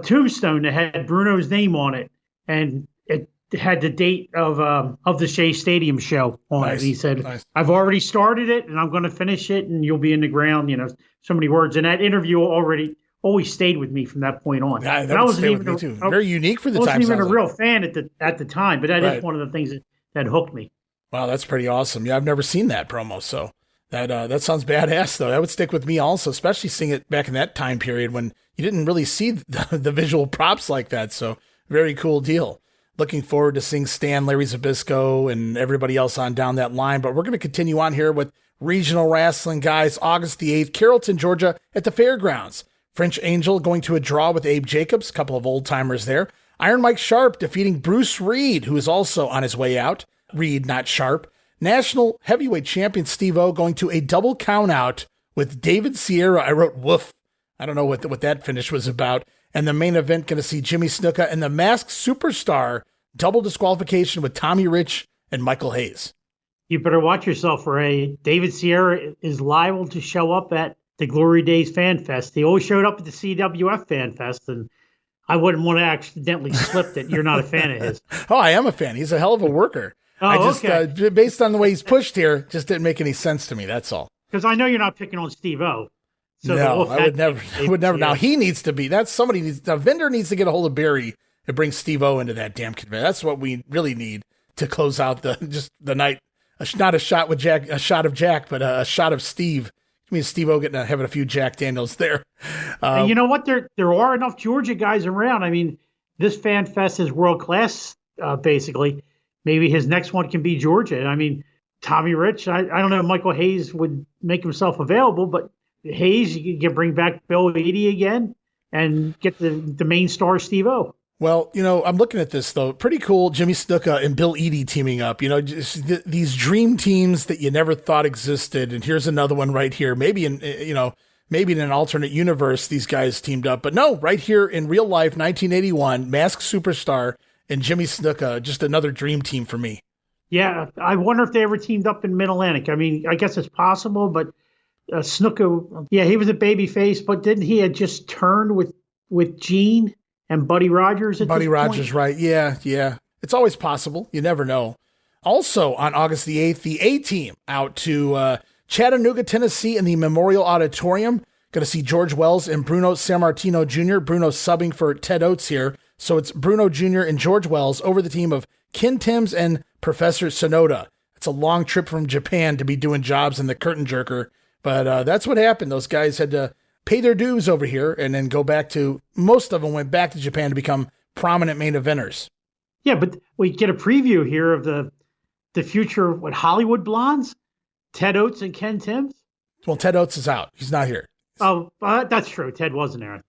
tombstone that had Bruno's name on it, and it had the date of the Shea Stadium show on it. He said, I've already started it and I'm going to finish it and you'll be in the ground, so many words. And that interview always stayed with me from that point on. Yeah, that wasn't even very unique for the time. I wasn't even a real fan at the time, but that is one of the things that hooked me. Wow, that's pretty awesome. Yeah, I've never seen that promo, so that sounds badass though. That would stick with me also, especially seeing it back in that time period when you didn't really see the visual props like that. So very cool deal. Looking forward to seeing Stan, Larry Zbyszko, and everybody else on down that line. But we're going to continue on here with Regional Rasslin, guys. August the 8th, Carrollton, Georgia, at the Fairgrounds. French Angel going to a draw with Abe Jacobs, a couple of old-timers there. Iron Mike Sharp defeating Bruce Reed, who is also on his way out. Reed, not Sharp. National Heavyweight Champion Steve-O going to a double count-out with David Sierra. I wrote woof. I don't know what that finish was about. And the main event going to see Jimmy Snuka and the Masked Superstar double disqualification with Tommy Rich and Michael Hayes. You better watch yourself, Ray. David Sierra is liable to show up at the Glory Days Fan Fest. He always showed up at the CWF Fan Fest, and I wouldn't want to accidentally slip that you're not a fan of his. Oh, I am a fan. He's a hell of a worker. Okay. Based on the way he's pushed here, just didn't make any sense to me. That's all. Because I know you're not picking on Steve-O. So no, I would never. Now he needs to be. A vendor needs to get a hold of Barry and bring Steve-O into that damn convention. That's what we really need to close out the night. Not a shot with Jack, a shot of Jack, but a shot of Steve. I mean, Steve-O having a few Jack Daniels there. And you know what? There are enough Georgia guys around. I mean, this Fan Fest is world class. Basically, maybe his next one can be Georgia. I mean, Tommy Rich. I don't know if Michael Hayes would make himself available, but Hayes, you can bring back Bill Eadie again and get the main star Steve-O. Well, I'm looking at this though. Pretty cool. Jimmy Snuka and Bill Eadie teaming up. Just these dream teams that you never thought existed. And here's another one right here. Maybe in an alternate universe, these guys teamed up. But no, right here in real life, 1981, Masked Superstar and Jimmy Snuka, just another dream team for me. Yeah, I wonder if they ever teamed up in Mid-Atlantic. I mean, I guess it's possible, but Snuka, yeah, he was a baby face, but didn't he had just turned with Gene and Buddy Rogers at Buddy Rogers, point? Right. Yeah. It's always possible. You never know. Also on August the 8th, the A-Team out to Chattanooga, Tennessee in the Memorial Auditorium. Going to see George Wells and Bruno Sammartino Jr. Bruno subbing for Ted Oates here. So it's Bruno Jr. and George Wells over the team of Ken Timms and Professor Sonoda. It's a long trip from Japan to be doing jobs in the curtain jerker, but that's what happened. Those guys had to pay their dues over here and then go back to, most of them went back to Japan to become prominent main eventers. Yeah, but we get a preview here of the future of Hollywood Blondes, Ted Oates and Ken Timms. Well, Ted Oates is out. He's not here. Oh, that's true. Ted wasn't there.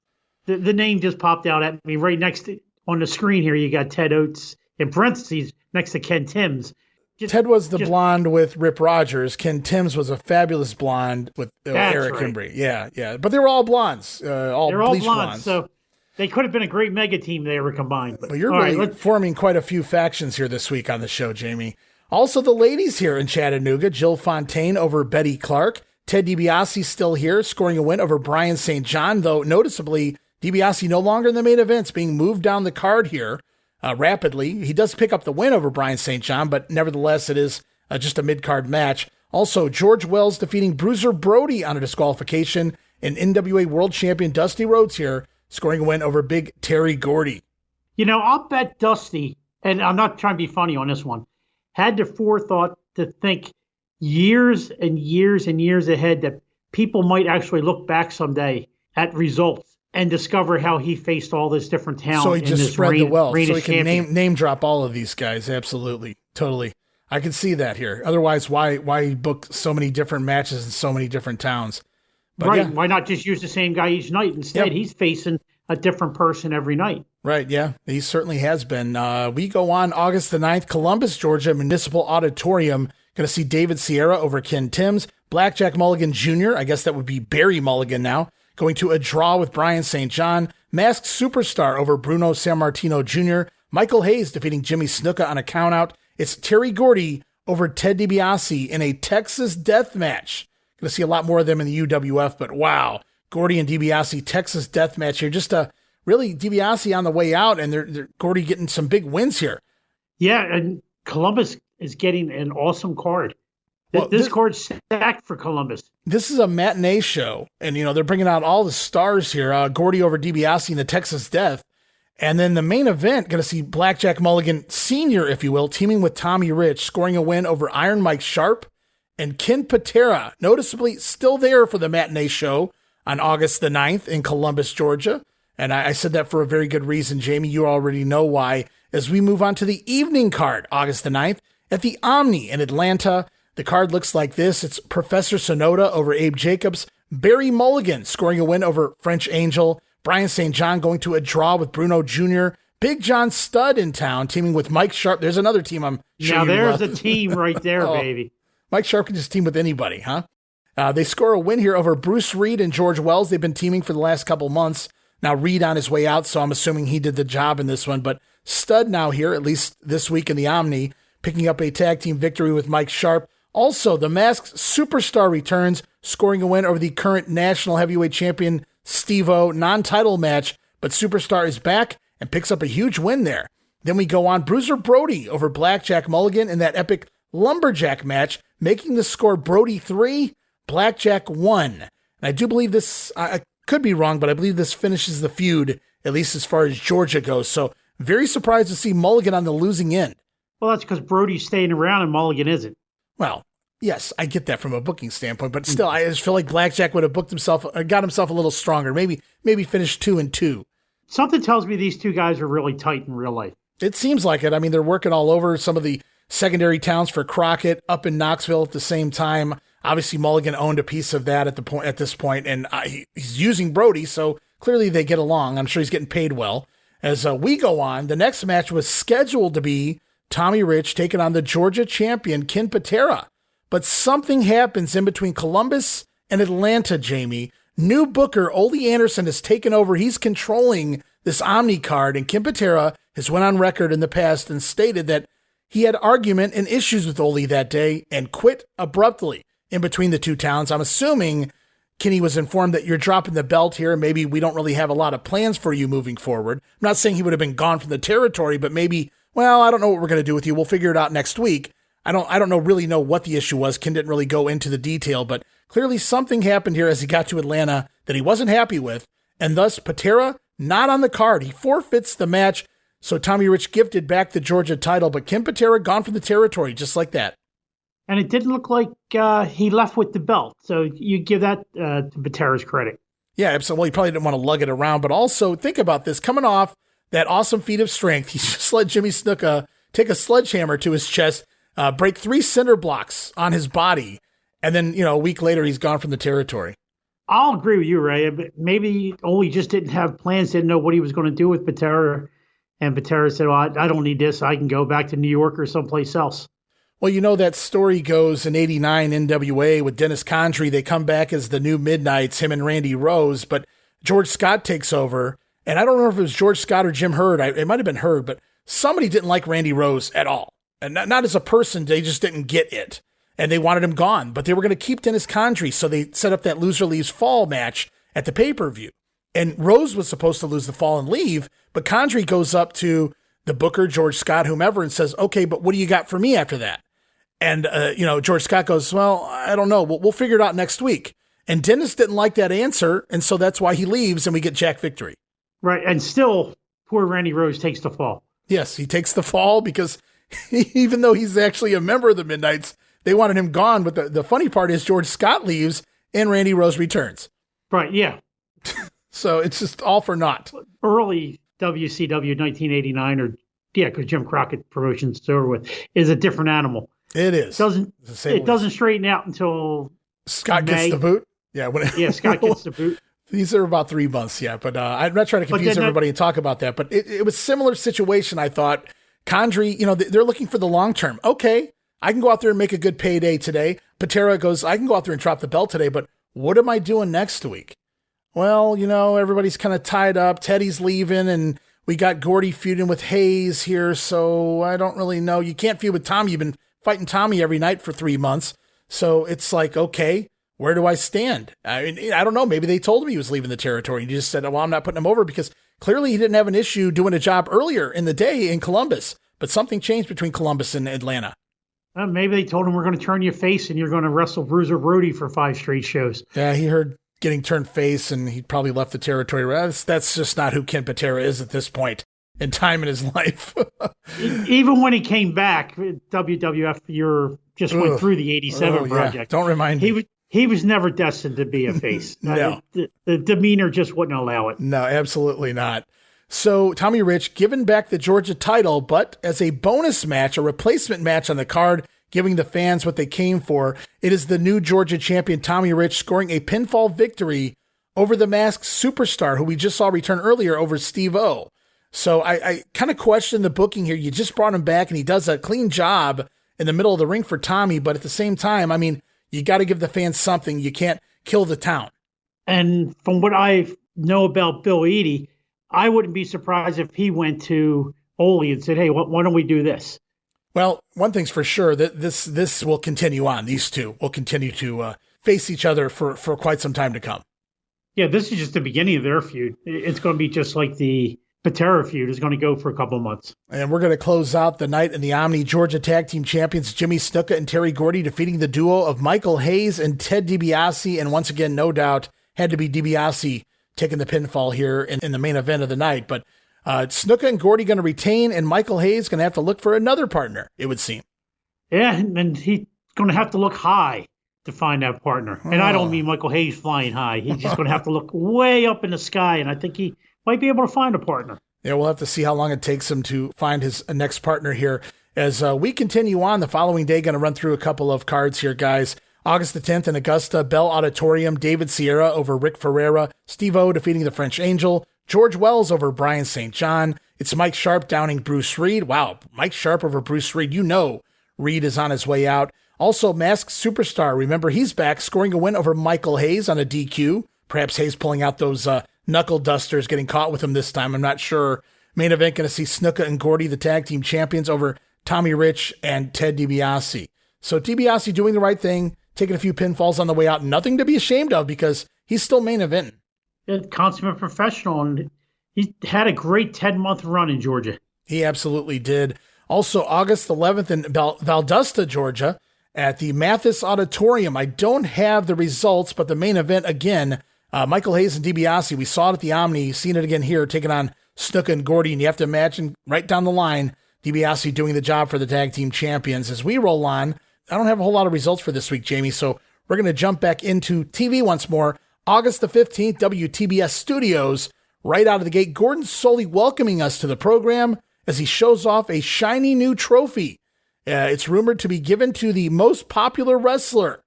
The name just popped out at me right next to, on the screen here. You got Ted Oates in parentheses next to Ken Timms. Ted was the blonde with Rip Rogers. Ken Timms was a fabulous blonde with Eric Embry. Yeah. But they were all blondes, all bleach blondes. So they could have been a great mega team they were combined. But you're really forming quite a few factions here this week on the show, Jamie. Also, the ladies here in Chattanooga, Jill Fontaine over Betty Clark. Ted DiBiase still here, scoring a win over Brian St. John, though noticeably DiBiase no longer in the main events, being moved down the card here rapidly. He does pick up the win over Brian St. John, but nevertheless, it is just a mid-card match. Also, George Wells defeating Bruiser Brody on a disqualification, and NWA World Champion Dusty Rhodes here, scoring a win over Big Terry Gordy. You know, I'll bet Dusty, and I'm not trying to be funny on this one, had the forethought to think years and years and years ahead that people might actually look back someday at results and discover how he faced all this different talent. So he just spread the wealth. So he can champion. name drop all of these guys. Absolutely. Totally. I can see that here. Otherwise, why book so many different matches in so many different towns? But right. Yeah. Why not just use the same guy each night? Instead, He's facing a different person every night. Right, yeah. He certainly has been. We go on August the 9th, Columbus, Georgia, Municipal Auditorium. Going to see David Sierra over Ken Timms. Blackjack Mulligan Jr., I guess that would be Barry Mulligan now, going to a draw with Brian St. John. Masked Superstar over Bruno Sammartino Jr. Michael Hayes defeating Jimmy Snuka on a countout. It's Terry Gordy over Ted DiBiase in a Texas death match. Going to see a lot more of them in the UWF, but wow. Gordy and DiBiase, Texas death match here. Just really DiBiase on the way out, and they're Gordy getting some big wins here. Yeah, and Columbus is getting an awesome card. Well, this card's stacked for Columbus. This is a matinee show, and they're bringing out all the stars here. Gordy over DiBiase in the Texas Death, and then the main event going to see Blackjack Mulligan Sr., if you will, teaming with Tommy Rich, scoring a win over Iron Mike Sharp and Ken Patera, noticeably still there for the matinee show on August the 9th in Columbus, Georgia. And I said that for a very good reason, Jamie. You already know why. As we move on to the evening card, August the 9th, at the Omni in Atlanta. The card looks like this. It's Professor Sonoda over Abe Jacobs. Barry Mulligan scoring a win over French Angel. Brian St. John going to a draw with Bruno Jr. Big John Studd in town, teaming with Mike Sharp. There's another team I'm sure now you there's love. A team right there, baby. Mike Sharp can just team with anybody, huh? They score a win here over Bruce Reed and George Wells. They've been teaming for the last couple months. Now Reed on his way out, so I'm assuming he did the job in this one. But Studd now here, at least this week in the Omni, picking up a tag team victory with Mike Sharp. Also, the Masked Superstar returns, scoring a win over the current national heavyweight champion Steve-O, non-title match, but Superstar is back and picks up a huge win there. Then we go on Bruiser Brody over Blackjack Mulligan in that epic lumberjack match, making the score Brody 3, Blackjack 1. And I do believe this, I could be wrong, but I believe this finishes the feud, at least as far as Georgia goes. So very surprised to see Mulligan on the losing end. Well, that's because Brody's staying around and Mulligan isn't. Well, yes, I get that from a booking standpoint, but still, I just feel like Blackjack would have booked himself, got himself a little stronger. Maybe finished 2-2. Something tells me these two guys are really tight in real life. It seems like it. I mean, they're working all over some of the secondary towns for Crockett up in Knoxville at the same time. Obviously, Mulligan owned a piece of that at this point, and he's using Brody, so clearly they get along. I'm sure he's getting paid well. As we go on, the next match was scheduled to be Tommy Rich taking on the Georgia champion, Ken Patera. But something happens in between Columbus and Atlanta, Jamie. New booker, Ole Anderson, has taken over. He's controlling this Omni card, and Ken Patera has went on record in the past and stated that he had argument and issues with Ole that day and quit abruptly in between the two towns. I'm assuming Kenny was informed that you're dropping the belt here. Maybe we don't really have a lot of plans for you moving forward. I'm not saying he would have been gone from the territory, but maybe, well, I don't know what we're going to do with you. We'll figure it out next week. I don't really know what the issue was. Ken didn't really go into the detail, but clearly something happened here as he got to Atlanta that he wasn't happy with, and thus Patera not on the card. He forfeits the match, so Tommy Rich gifted back the Georgia title, but Ken Patera gone from the territory just like that. And it didn't look like he left with the belt, so you give that to Patera's credit. Yeah, absolutely. He probably didn't want to lug it around, but also think about this. Coming off that awesome feat of strength, he just let Jimmy Snuka take a sledgehammer to his chest, break 3 cinder blocks on his body, and then, a week later, he's gone from the territory. I'll agree with you, Ray. But maybe he just didn't have plans, didn't know what he was going to do with Patera, and Patera said, well, I don't need this. I can go back to New York or someplace else. Well, that story goes in 89 NWA with Dennis Condrey. They come back as the new Midnights, him and Randy Rose, but George Scott takes over. And I don't know if it was George Scott or Jim Herd. It might have been Herd, but somebody didn't like Randy Rose at all. And not as a person, they just didn't get it. And they wanted him gone, but they were going to keep Dennis Condrey. So they set up that loser leaves fall match at the pay-per-view. And Rose was supposed to lose the fall and leave, but Condrey goes up to the booker, George Scott, whomever, and says, okay, but what do you got for me after that? And, George Scott goes, well, I don't know. We'll figure it out next week. And Dennis didn't like that answer, and so that's why he leaves, and we get Jack Victory. Right, and still, poor Randy Rose takes the fall. Yes, he takes the fall because even though he's actually a member of the Midnights, they wanted him gone. But the funny part is George Scott leaves, and Randy Rose returns. Right, yeah. So it's just all for naught. Early WCW 1989, because Jim Crockett Promotions to over with, is a different animal. It is. It doesn't straighten out until Scott May. gets the boot. Yeah, Scott gets the boot. These are about 3 months, yeah. But I'm not trying to confuse everybody and talk about that. But it was a similar situation, I thought. Condrey, they're looking for the long term. Okay, I can go out there and make a good payday today. Patera goes, I can go out there and drop the belt today, but what am I doing next week? Well, everybody's kind of tied up. Teddy's leaving, and we got Gordy feuding with Hayes here, so I don't really know. You can't feud with Tommy. You've been fighting Tommy every night for 3 months. So it's like, okay, where do I stand? I mean, I don't know. Maybe they told him he was leaving the territory. And he just said, well, I'm not putting him over because clearly he didn't have an issue doing a job earlier in the day in Columbus. But something changed between Columbus and Atlanta. Maybe they told him we're going to turn your face and you're going to wrestle Bruiser Brody for 5 straight shows. Yeah, he heard getting turned face and he probably left the territory. That's just not who Ken Patera is at this point in time in his life. Even when he came back, WWF went through the 87 project. Yeah. Don't remind me. He was never destined to be a face. No. The demeanor just wouldn't allow it. No, absolutely not. So Tommy Rich giving back the Georgia title, but as a bonus match, a replacement match on the card, giving the fans what they came for. It is the new Georgia champion, Tommy Rich, scoring a pinfall victory over the Masked Superstar, who we just saw return earlier over Steve-O. So I kind of question the booking here. You just brought him back, and he does a clean job in the middle of the ring for Tommy, but at the same time, I mean, you got to give the fans something. You can't kill the town. And from what I know about Bill Eadie, I wouldn't be surprised if he went to Ole and said, hey, why don't we do this? Well, one thing's for sure, that this will continue on. These two will continue to face each other for quite some time to come. Yeah, this is just the beginning of their feud. It's going to be just like the Patera feud is going to go for a couple of months. And we're going to close out the night in the Omni. Georgia Tag Team Champions Jimmy Snuka and Terry Gordy defeating the duo of Michael Hayes and Ted DiBiase. And once again, no doubt, had to be DiBiase taking the pinfall here in the main event of the night. But Snuka and Gordy going to retain, and Michael Hayes going to have to look for another partner, it would seem. Yeah, and he's going to have to look high to find that partner. And I don't mean Michael Hayes flying high. He's just going to have to look way up in the sky, and I think he might be able to find a partner. Yeah, we'll have to see how long it takes him to find his next partner here. As we continue on the following day, going to run through a couple of cards here, guys. August the 10th in Augusta, Bell Auditorium, David Sierra over Rick Ferreira, Steve-O defeating the French Angel, George Wells over Brian St. John. It's Mike Sharp downing Bruce Reed. Wow, Mike Sharp over Bruce Reed. You know Reed is on his way out. Also, Masked Superstar. Remember, he's back, scoring a win over Michael Hayes on a DQ. Perhaps Hayes pulling out those knuckle dusters, getting caught with him this time. I'm not sure. Main event going to see Snuka and Gordy, the tag team champions, over Tommy Rich and Ted DiBiase. So DiBiase doing the right thing, taking a few pinfalls on the way out. Nothing to be ashamed of because he's still main eventing. Consummate professional, and he had a great 10-month run in Georgia. He absolutely did. Also, August 11th in Valdosta, Georgia, at the Mathis Auditorium. I don't have the results, but the main event, again, Michael Hayes and DiBiase, we saw it at the Omni, seen it again here, taking on Snuka and Gordy, and you have to imagine right down the line, DiBiase doing the job for the tag team champions. As we roll on, I don't have a whole lot of results for this week, Jamie, so we're going to jump back into TV once more. August the 15th, WTBS Studios, right out of the gate, Gordon Solie welcoming us to the program as he shows off a shiny new trophy. It's rumored to be given to the most popular wrestler.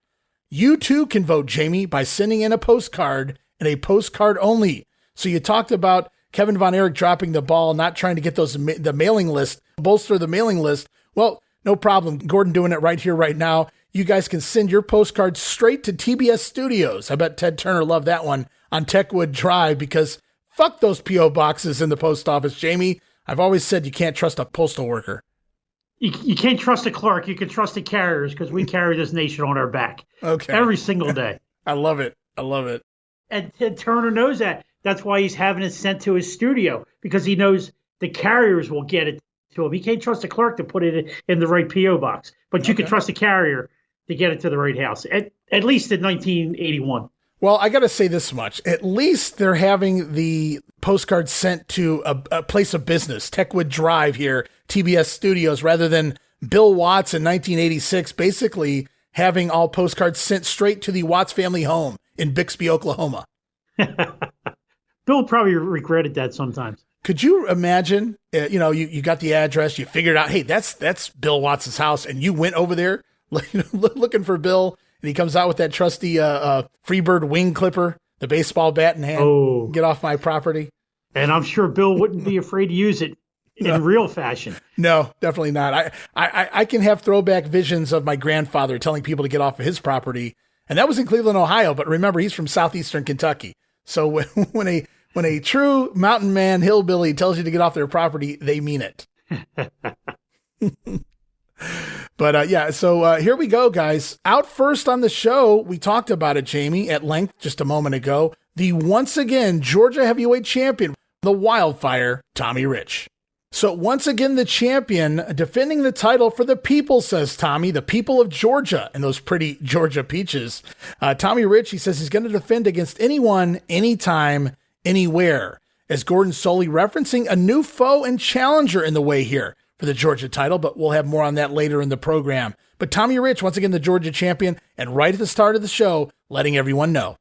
You too can vote, Jamie, by sending in a postcard and a postcard only. So you talked about Kevin Von Erich dropping the ball, not trying to get the mailing list, bolster the mailing list. Well, no problem. Gordon doing it right here, right now. You guys can send your postcards straight to TBS Studios. I bet Ted Turner loved that one on Techwood Drive because fuck those P.O. boxes in the post office, Jamie. I've always said you can't trust a postal worker. You can't trust a clerk. You can trust the carriers because we carry this nation on our back. Okay. Every single day. I love it. I love it. And Ted Turner knows that. That's why he's having it sent to his studio, because he knows the carriers will get it to him. He can't trust the clerk to put it in the right P.O. box, but you can trust the carrier to get it to the right house, at least in 1981. Well, I got to say this much. At least they're having the postcards sent to a place of business, Techwood Drive here, TBS Studios, rather than Bill Watts in 1986, basically having all postcards sent straight to the Watts family home in Bixby, Oklahoma. Bill probably regretted that sometimes. Could you imagine, you got the address, you figured out, hey, that's Bill Watts' house, and you went over there looking for Bill, and he comes out with that trusty Freebird wing clipper, the baseball bat in hand. Oh. Get off my property. And I'm sure Bill wouldn't be afraid to use it in real fashion. No, definitely not. I can have throwback visions of my grandfather telling people to get off of his property, and that was in Cleveland, Ohio, but remember, he's from southeastern Kentucky. So when a true mountain man hillbilly tells you to get off their property, they mean it. But here we go, guys. Out first on the show, we talked about it, Jamie, at length just a moment ago. The once again Georgia heavyweight champion, the Wildfire, Tommy Rich. So once again, the champion defending the title for the people, says Tommy, the people of Georgia and those pretty Georgia peaches. Tommy Rich, he says he's going to defend against anyone, anytime, anywhere. As Gordon Solie referencing a new foe and challenger in the way here for the Georgia title, but we'll have more on that later in the program. But Tommy Rich, once again, the Georgia champion, and right at the start of the show, letting everyone know.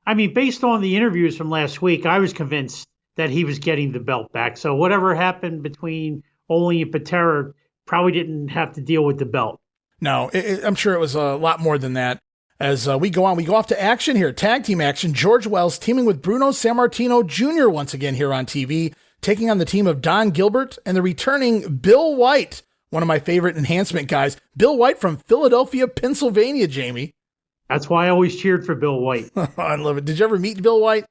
I mean, based on the interviews from last week, I was convinced that he was getting the belt back. So whatever happened between Ole and Patera probably didn't have to deal with the belt. No, I'm sure it was a lot more than that. As we go off to action here, tag team action. George Wells teaming with Bruno Sammartino Jr. once again here on TV, taking on the team of Don Gilbert and the returning Bill White, one of my favorite enhancement guys. Bill White from Philadelphia, Pennsylvania, Jamie. That's why I always cheered for Bill White. I love it. Did you ever meet Bill White?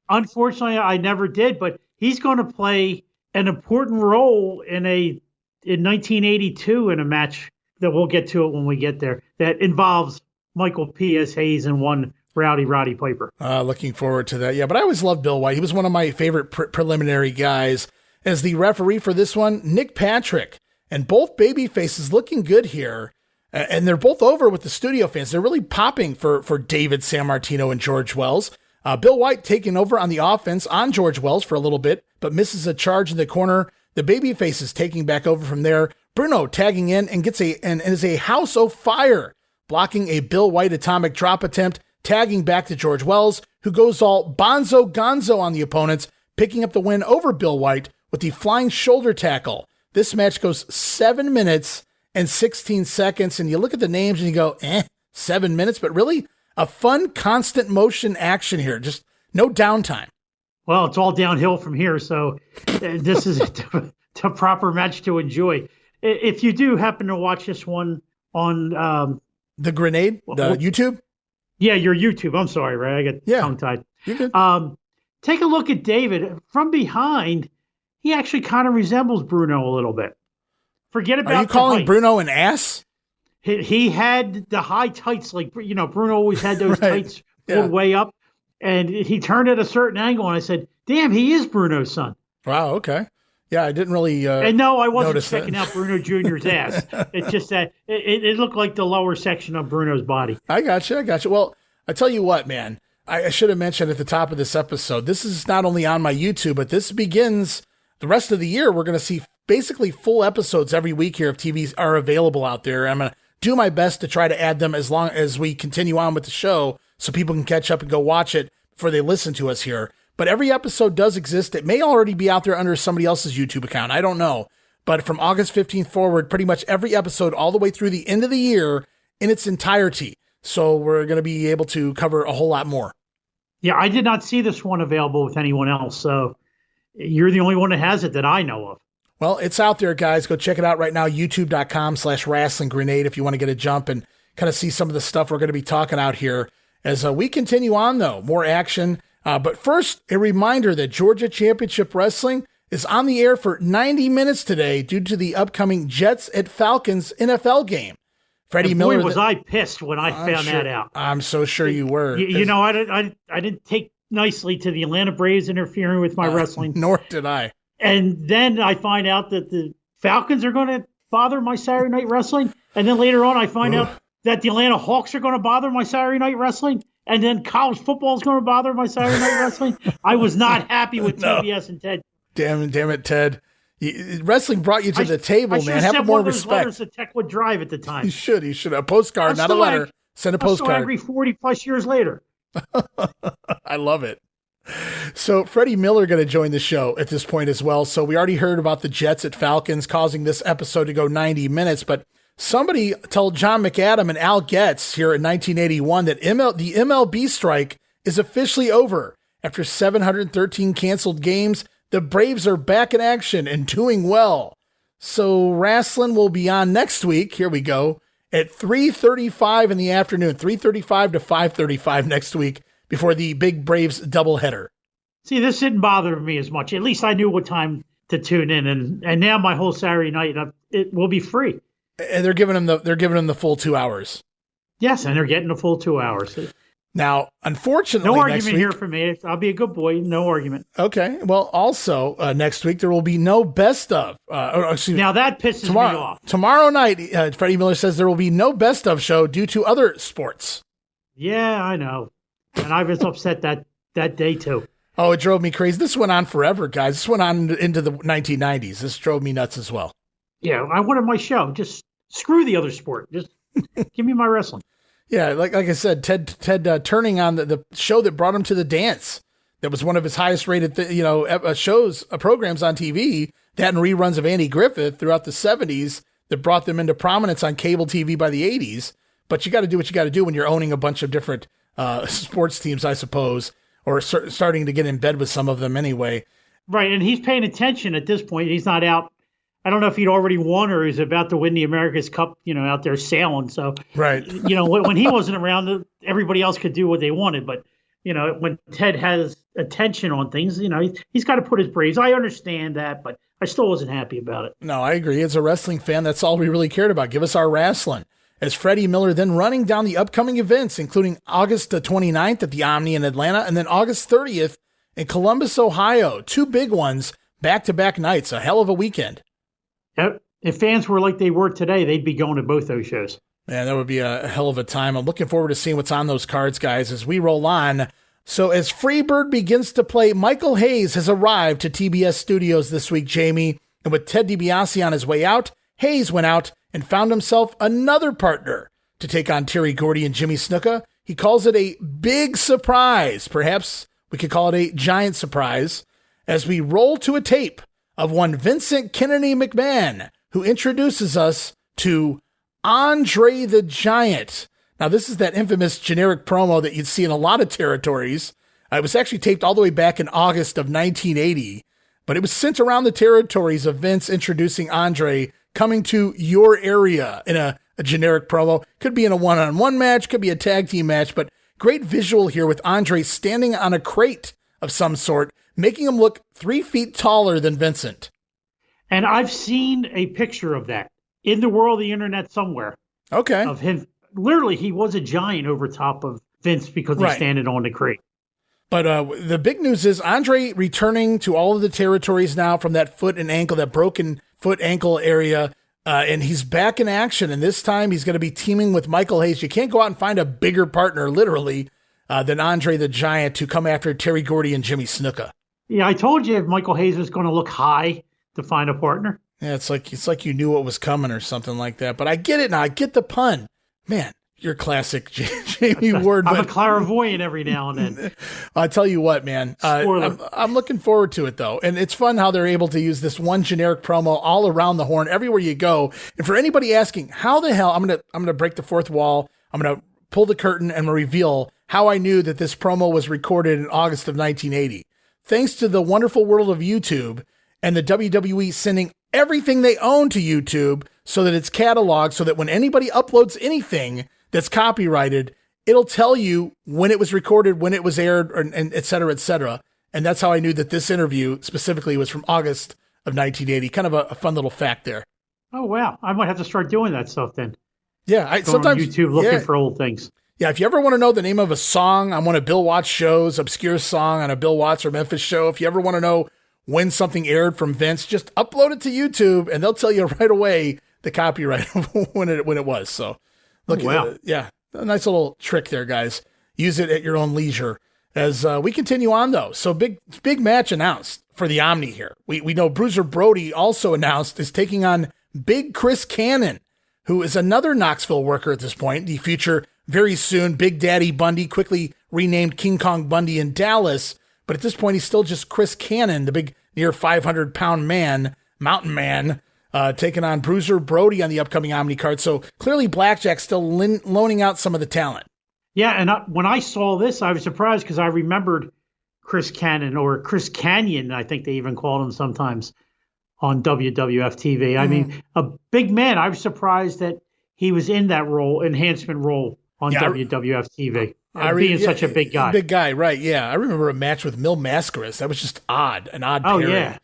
Unfortunately, I never did, but he's going to play an important role in 1982 in a match that we'll get to it when we get there that involves Michael P.S. Hayes and one Rowdy Roddy Piper. Looking forward to that. Yeah, but I always loved Bill White. He was one of my favorite preliminary guys. As the referee for this one, Nick Patrick, and both baby faces looking good here. And they're both over with the studio fans. They're really popping for David Sammartino and George Wells. Bill White taking over on the offense on George Wells for a little bit, but misses a charge in the corner. The baby faces taking back over from there. Bruno tagging in and is a house of fire, blocking a Bill White atomic drop attempt, tagging back to George Wells, who goes all bonzo gonzo on the opponents, picking up the win over Bill White with the flying shoulder tackle. This match goes 7 minutes and 16 seconds, and you look at the names and you go, 7 minutes, but really a fun, constant motion action here. Just no downtime. Well, it's all downhill from here, so this is a proper match to enjoy. If you do happen to watch this one on... The Grenade? The YouTube? Yeah, your YouTube. I'm sorry, Ray. I got tongue-tied. You're good. Take a look at David. From behind, he actually kind of resembles Bruno a little bit. Forget about. Are you calling Bruno an ass? He had the high tights, like Bruno always had those tights pulled way up, and he turned at a certain angle, and I said, "Damn, he is Bruno's son." Wow. Okay. Yeah, I didn't really. And no, I wasn't checking out Bruno Jr.'s ass. It's just that it looked like the lower section of Bruno's body. I got you. Well, I tell you what, man. I should have mentioned at the top of this episode, this is not only on my YouTube, but this begins the rest of the year. We're going to see basically full episodes every week here if TVs are available out there. I'm going to do my best to try to add them as long as we continue on with the show so people can catch up and go watch it before they listen to us here. But every episode does exist. It may already be out there under somebody else's YouTube account. I don't know. But from August 15th forward, pretty much every episode all the way through the end of the year in its entirety. So we're going to be able to cover a whole lot more. Yeah, I did not see this one available with anyone else. So you're the only one that has it that I know of. Well, it's out there, guys. Go check it out right now, youtube.com/Rasslin Grenade if you want to get a jump and kind of see some of the stuff we're going to be talking out here. As we continue on, though, more action. But first, a reminder that Georgia Championship Wrestling is on the air for 90 minutes today due to the upcoming Jets at Falcons NFL game. Freddie Miller. Boy, was I pissed when I found that out. I'm so sure you were. You know, I didn't take nicely to the Atlanta Braves interfering with my wrestling. Nor did I. And then I find out that the Falcons are going to bother my Saturday Night Wrestling. And then later on, I find out that the Atlanta Hawks are going to bother my Saturday Night Wrestling. And then college football is going to bother my Saturday Night Wrestling. I was not happy with TBS and Ted. Damn it, Ted. Wrestling brought you to the table, man. Have more respect. Letters that Tech would drive at the time. You should. A postcard, not a letter. Send a postcard. I'm so angry 40 plus years later. I love it. So Freddie Miller going to join the show at this point as well. So we already heard about the Jets at Falcons causing this episode to go 90 minutes, but somebody told John McAdam and Al Getz here in 1981 that the MLB strike is officially over. After 713 canceled games, the Braves are back in action and doing well. So Rasslin will be on next week. Here we go. At 3:35 in the afternoon, 3:35 to 5:35 next week before the big Braves doubleheader. See, this didn't bother me as much. At least I knew what time to tune in, and now my whole Saturday night it will be free. And they're giving them the full 2 hours. Yes, and they're getting the full 2 hours. Now, unfortunately, no argument here for me. I'll be a good boy. No argument. Okay. Well, also next week there will be no best of. Now that pisses me off. Tomorrow night, Freddie Miller says there will be no best of show due to other sports. Yeah, I know, and I was upset that day too. Oh, it drove me crazy. This went on forever, guys. This went on into the 1990s. This drove me nuts as well. Yeah, I wanted my show. Just screw the other sport. Just give me my wrestling. Yeah, like I said, Ted turning on the show that brought him to the dance. That was one of his highest rated, programs on TV. That and reruns of Andy Griffith throughout the 70s that brought them into prominence on cable TV by the 80s. But you got to do what you got to do when you're owning a bunch of different sports teams, I suppose, or starting to get in bed with some of them anyway. Right, and he's paying attention at this point. He's not out. I don't know if he'd already won or he's about to win the America's Cup, out there sailing. So, right. When he wasn't around, everybody else could do what they wanted. But, when Ted has attention on things, he's got to put his Braves. I understand that, but I still wasn't happy about it. No, I agree. As a wrestling fan, that's all we really cared about. Give us our Rasslin. As Freddie Miller then running down the upcoming events, including August 29th at the Omni in Atlanta and then August 30th in Columbus, Ohio. 2 big ones, back-to-back nights. A hell of a weekend. Yep. If fans were like they were today, they'd be going to both those shows. Yeah, that would be a hell of a time. I'm looking forward to seeing what's on those cards, guys, as we roll on. So as Freebird begins to play, Michael Hayes has arrived to TBS Studios this week, Jamie. And with Ted DiBiase on his way out, Hayes went out and found himself another partner to take on Terry Gordy and Jimmy Snuka. He calls it a big surprise. Perhaps we could call it a giant surprise as we roll to a tape of one Vincent Kennedy McMahon, who introduces us to Andre the Giant. Now, this is that infamous generic promo that you'd see in a lot of territories. It was actually taped all the way back in August of 1980, but it was sent around the territories of Vince introducing Andre coming to your area in a generic promo. Could be in a one-on-one match, could be a tag team match, but great visual here with Andre standing on a crate of some sort, making him look 3 feet taller than Vincent. And I've seen a picture of that in the world of the internet somewhere. Okay. Of him. Literally, he was a giant over top of Vince because he's standing on the crate. But the big news is Andre returning to all of the territories now from that foot and ankle, that broken foot ankle area. And he's back in action. And this time he's going to be teaming with Michael Hayes. You can't go out and find a bigger partner, literally, than Andre the Giant to come after Terry Gordy and Jimmy Snuka. Yeah, I told you Michael Hayes was going to look high to find a partner. Yeah, it's like you knew what was coming or something like that. But I get it now. I get the pun. Man, you're classic Jammie Ward. I'm a clairvoyant every now and then. I'll tell you what, man. I'm looking forward to it, though. And it's fun how they're able to use this one generic promo all around the horn, everywhere you go. And for anybody asking, how the hell, I'm gonna break the fourth wall. I'm going to pull the curtain and reveal how I knew that this promo was recorded in August of 1980. Thanks to the wonderful world of YouTube and the WWE sending everything they own to YouTube so that it's cataloged, so that when anybody uploads anything that's copyrighted, it'll tell you when it was recorded, when it was aired, and et cetera, et cetera. And that's how I knew that this interview specifically was from August of 1980. Kind of a fun little fact there. Oh, wow. I might have to start doing that stuff then. Yeah, sometimes on YouTube looking for old things. Yeah, if you ever want to know the name of a song on one of Bill Watts' shows, obscure song on a Bill Watts or Memphis show, if you ever want to know when something aired from Vince, just upload it to YouTube and they'll tell you right away the copyright of when it was. So, look, yeah, a nice little trick there, guys. Use it at your own leisure. As we continue on, though, so big match announced for the Omni here. We know Bruiser Brody also announced is taking on Big Chris Cannon, who is another Knoxville worker at this point. The future very soon, Big Daddy Bundy, quickly renamed King Kong Bundy in Dallas. But at this point, he's still just Chris Cannon, the big near 500-pound man, mountain man, taking on Bruiser Brody on the upcoming Omni card. So clearly Blackjack's still loaning out some of the talent. Yeah, and when I saw this, I was surprised because I remembered Chris Cannon, or Chris Canyon, I think they even called him sometimes on WWF TV. Mm-hmm. I mean, a big man. I was surprised that he was in that enhancement role on WWF TV. Being such a big guy. Big guy, right, yeah. I remember a match with Mil Mascaras. That was just an odd pairing. Oh, yeah.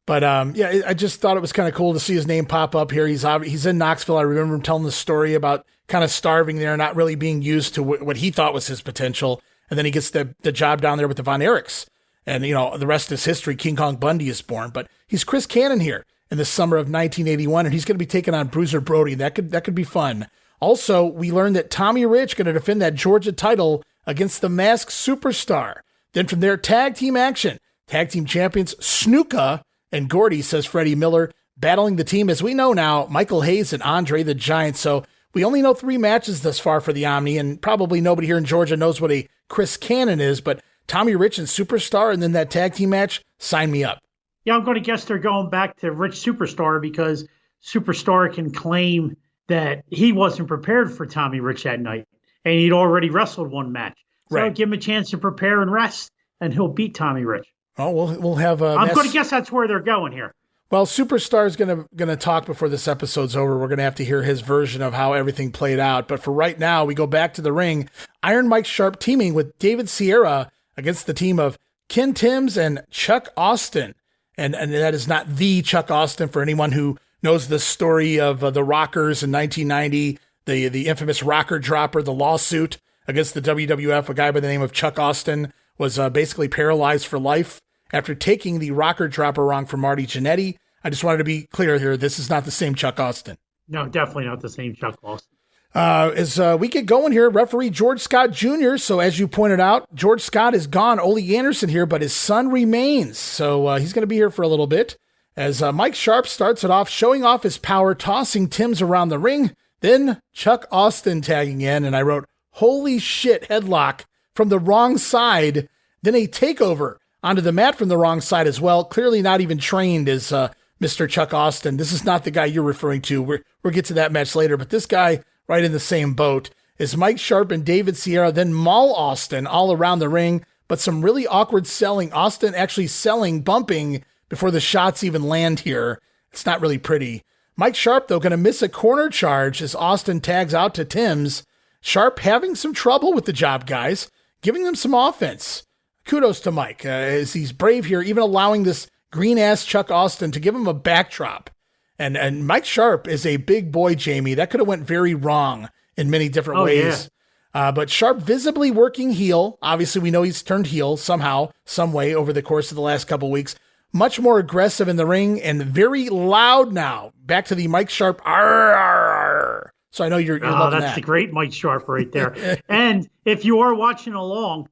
But, I just thought it was kind of cool to see his name pop up here. He's in Knoxville. I remember him telling the story about kind of starving there, not really being used to what he thought was his potential. And then he gets the job down there with the Von Erichs. And, the rest is history. King Kong Bundy is born. But he's Chris Cannon here in the summer of 1981, and he's going to be taking on Bruiser Brody. That could be fun. Also, we learned that Tommy Rich going to defend that Georgia title against the Masked Superstar. Then from there, tag team action. Tag team champions Snuka and Gordy, says Freddie Miller, battling the team, as we know now, Michael Hayes and Andre the Giant. So we only know 3 matches thus far for the Omni, and probably nobody here in Georgia knows what a Chris Cannon is, but Tommy Rich and Superstar, and then that tag team match, sign me up. Yeah, I'm going to guess they're going back to Rich Superstar because Superstar can claim that he wasn't prepared for Tommy Rich that night, and he'd already wrestled 1 match. So right. Give him a chance to prepare and rest, and he'll beat Tommy Rich. Oh, we'll have a. I'm going to guess that's where they're going here. Well, Superstar is going to talk before this episode's over. We're going to have to hear his version of how everything played out. But for right now, we go back to the ring. Iron Mike Sharp teaming with David Sierra against the team of Ken Timms and Chuck Austin. And that is not the Chuck Austin for anyone who knows the story of the Rockers in 1990, the infamous Rocker Dropper, the lawsuit against the WWF. A guy by the name of Chuck Austin was basically paralyzed for life after taking the Rocker Dropper wrong from Marty Jannetty. I just wanted to be clear here. This is not the same Chuck Austin. No, definitely not the same Chuck Austin. As we get going here, referee George Scott Jr. So as you pointed out, George Scott is gone. Ole Anderson here, but his son remains. So he's going to be here for a little bit. As Mike Sharp starts it off, showing off his power, tossing Timms around the ring. Then Chuck Austin tagging in, and I wrote, holy shit, headlock from the wrong side. Then a takeover onto the mat from the wrong side as well. Clearly not even trained as Mr. Chuck Austin. This is not the guy you're referring to. We'll get to that match later, but this guy right in the same boat is Mike Sharp and David Sierra, then Maul Austin all around the ring, but some really awkward selling. Austin actually selling, bumping before the shots even land here. It's not really pretty. Mike Sharp, though, going to miss a corner charge as Austin tags out to Timms. Sharp having some trouble with the job, guys, giving them some offense. Kudos to Mike, as he's brave here, even allowing this green-ass Chuck Austin to give him a backdrop. And Mike Sharp is a big boy, Jamie. That could have went very wrong in many different ways. Yeah. But Sharp visibly working heel. Obviously, we know he's turned heel somehow, some way over the course of the last couple weeks. Much more aggressive in the ring and very loud now. Back to the Mike Sharp, arr, arr, arr. So I know you're loving that's that. the great Mike Sharp right there. And if you are watching along,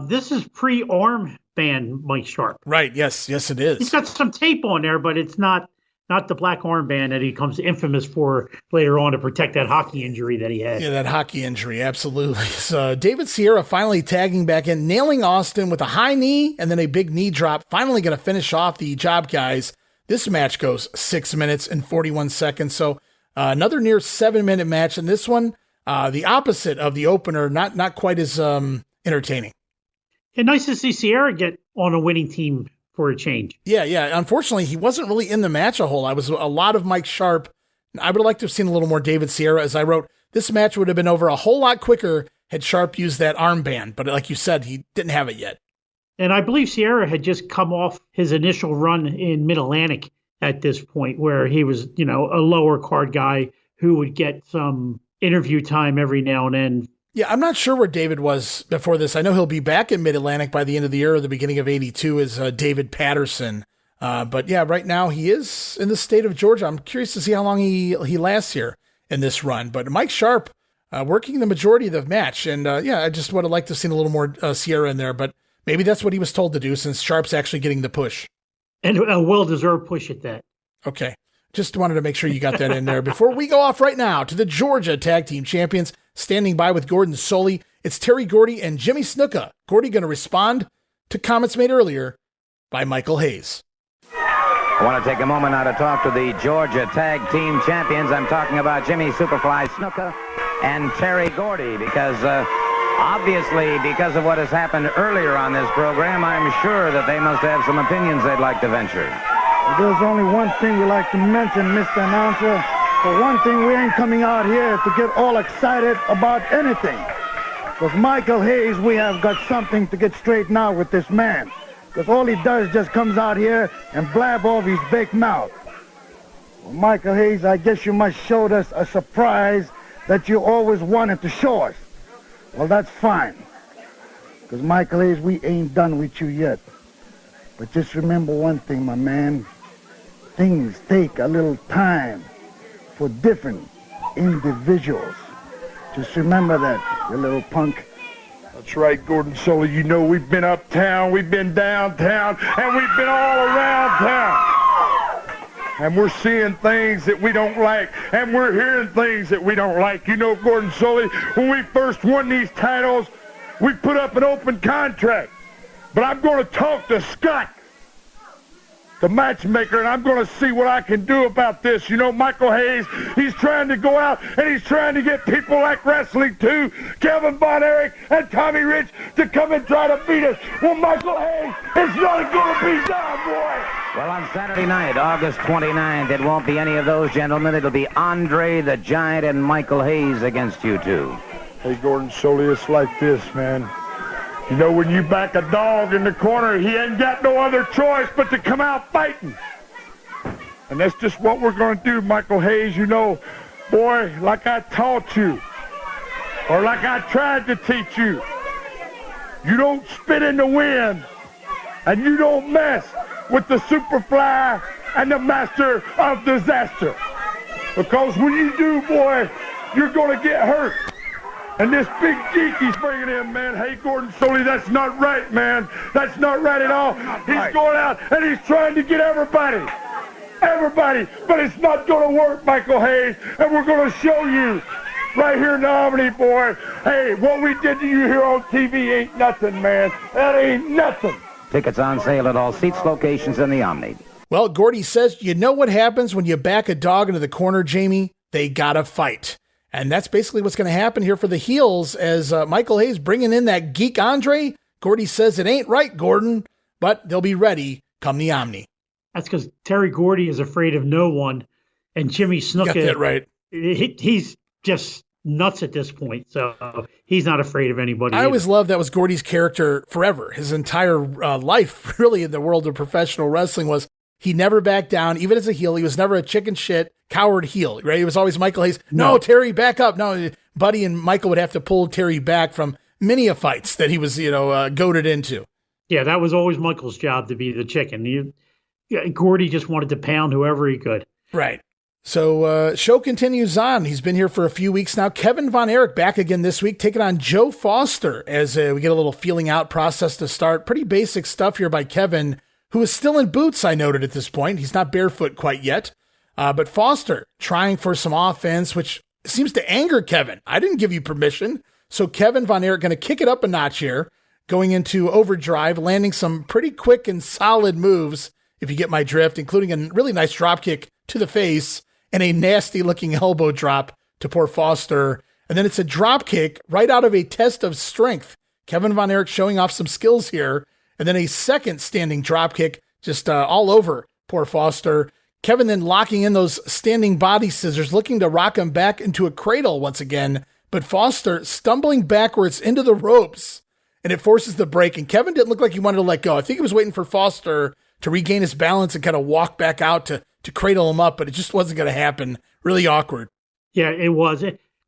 this is pre-arm band Mike Sharp. Right. Yes, it is. He's got some tape on there, but it's not the black armband that he becomes infamous for later on to protect that hockey injury that he had. Yeah, that hockey injury, absolutely. So David Sierra finally tagging back in, nailing Austin with a high knee and then a big knee drop, finally going to finish off the job, guys. This match goes 6 minutes and 41 seconds, so another near 7-minute match, and this one, the opposite of the opener, not quite as entertaining. Yeah, nice to see Sierra get on a winning team for a change. Yeah. Unfortunately, he wasn't really in the match a whole lot. It was a lot of Mike Sharp. I would like to have seen a little more David Sierra. As I wrote, this match would have been over a whole lot quicker had Sharp used that armband. But like you said, he didn't have it yet. And I believe Sierra had just come off his initial run in Mid-Atlantic at this point, where he was, a lower card guy who would get some interview time every now and then. Yeah, I'm not sure where David was before this. I know he'll be back in Mid-Atlantic by the end of the year or the beginning of 82 as David Patterson. But yeah, right now he is in the state of Georgia. I'm curious to see how long he lasts here in this run. But Mike Sharp working the majority of the match. And I just would have liked to have seen a little more Sierra in there. But maybe that's what he was told to do since Sharp's actually getting the push. And a well-deserved push at that. Okay. Just wanted to make sure you got that in there. Before we go off right now to the Georgia Tag Team Champions, standing by with Gordon Solie, it's Terry Gordy and Jimmy Snuka. Gordy going to respond to comments made earlier by Michael Hayes. I want to take a moment now to talk to the Georgia Tag Team Champions. I'm talking about Jimmy Superfly Snuka and Terry Gordy because obviously because of what has happened earlier on this program, I'm sure that they must have some opinions they'd like to venture. There's only one thing we like to mention, Mr. Announcer. For one thing, we ain't coming out here to get all excited about anything. With Michael Hayes, we have got something to get straightened out with this man. Because all he does just comes out here and blab off his big mouth. Well, Michael Hayes, I guess you must show us a surprise that you always wanted to show us. Well, that's fine. Because Michael Hayes, we ain't done with you yet. But just remember one thing, my man. Things take a little time for different individuals. Just remember that, you little punk. That's right, Gordon Solie. You know we've been uptown, we've been downtown, and we've been all around town. And we're seeing things that we don't like, and we're hearing things that we don't like. You know, Gordon Solie, when we first won these titles, we put up an open contract. But I'm going to talk to Scott, the matchmaker, and I'm going to see what I can do about this. You know, Michael Hayes, he's trying to go out, and he's trying to get people like Wrestling 2, Kevin Von Erich, and Tommy Rich to come and try to beat us. Well, Michael Hayes, it's not going to be done, boy. Well, on Saturday night, August 29th, it won't be any of those gentlemen. It'll be Andre the Giant and Michael Hayes against you two. Hey, Gordon Solie, it's like this, man. You know, when you back a dog in the corner, he ain't got no other choice but to come out fighting. And that's just what we're going to do, Michael Hayes. You know, boy, like I taught you, or like I tried to teach you, you don't spit in the wind, and you don't mess with the Superfly and the Master of Disaster. Because when you do, boy, you're going to get hurt. And this big geek he's bringing in, man, hey, Gordon Solie, that's not right, man. That's not right at all. He's going out and he's trying to get everybody. But it's not going to work, Michael Hayes. And we're going to show you right here in Albany, boy. Hey, what we did to you here on TV ain't nothing, man. That ain't nothing. Tickets on sale at all seats, locations in the Omni. Well, Gordy says, you know what happens when you back a dog into the corner, Jamie? They gotta fight. And that's basically what's going to happen here for the heels as Michael Hayes bringing in that geek Andre. Gordy says it ain't right, Gordon, but they'll be ready come the Omni. That's because Terry Gordy is afraid of no one, and Jimmy Snuka, got that right. He's just nuts at this point, so he's not afraid of anybody. I always loved that was Gordy's character forever. His entire life, really, in the world of professional wrestling was he never backed down, even as a heel. He was never a chicken shit coward heel, right? It was always Michael Hayes. No, Terry, back up. No, Buddy and Michael would have to pull Terry back from many a fights that he was, goaded into. Yeah, that was always Michael's job to be the chicken. Gordy just wanted to pound whoever he could. Right. So show continues on. He's been here for a few weeks now. Kevin Von Erich back again this week, taking on Joe Foster as we get a little feeling out process to start. Pretty basic stuff here by Kevin, who is still in boots, I noted at this point. He's not barefoot quite yet. But Foster trying for some offense, which seems to anger Kevin. I didn't give you permission. So Kevin Von Erich going to kick it up a notch here, going into overdrive, landing some pretty quick and solid moves, if you get my drift, including a really nice drop kick to the face and a nasty-looking elbow drop to poor Foster. And then it's a drop kick right out of a test of strength. Kevin Von Erich showing off some skills here. And then a second standing drop kick just all over poor Foster. Kevin then locking in those standing body scissors, looking to rock him back into a cradle once again. But Foster stumbling backwards into the ropes, and it forces the break. And Kevin didn't look like he wanted to let go. I think he was waiting for Foster to regain his balance and kind of walk back out to cradle him up, but it just wasn't going to happen. Really awkward. Yeah, it was.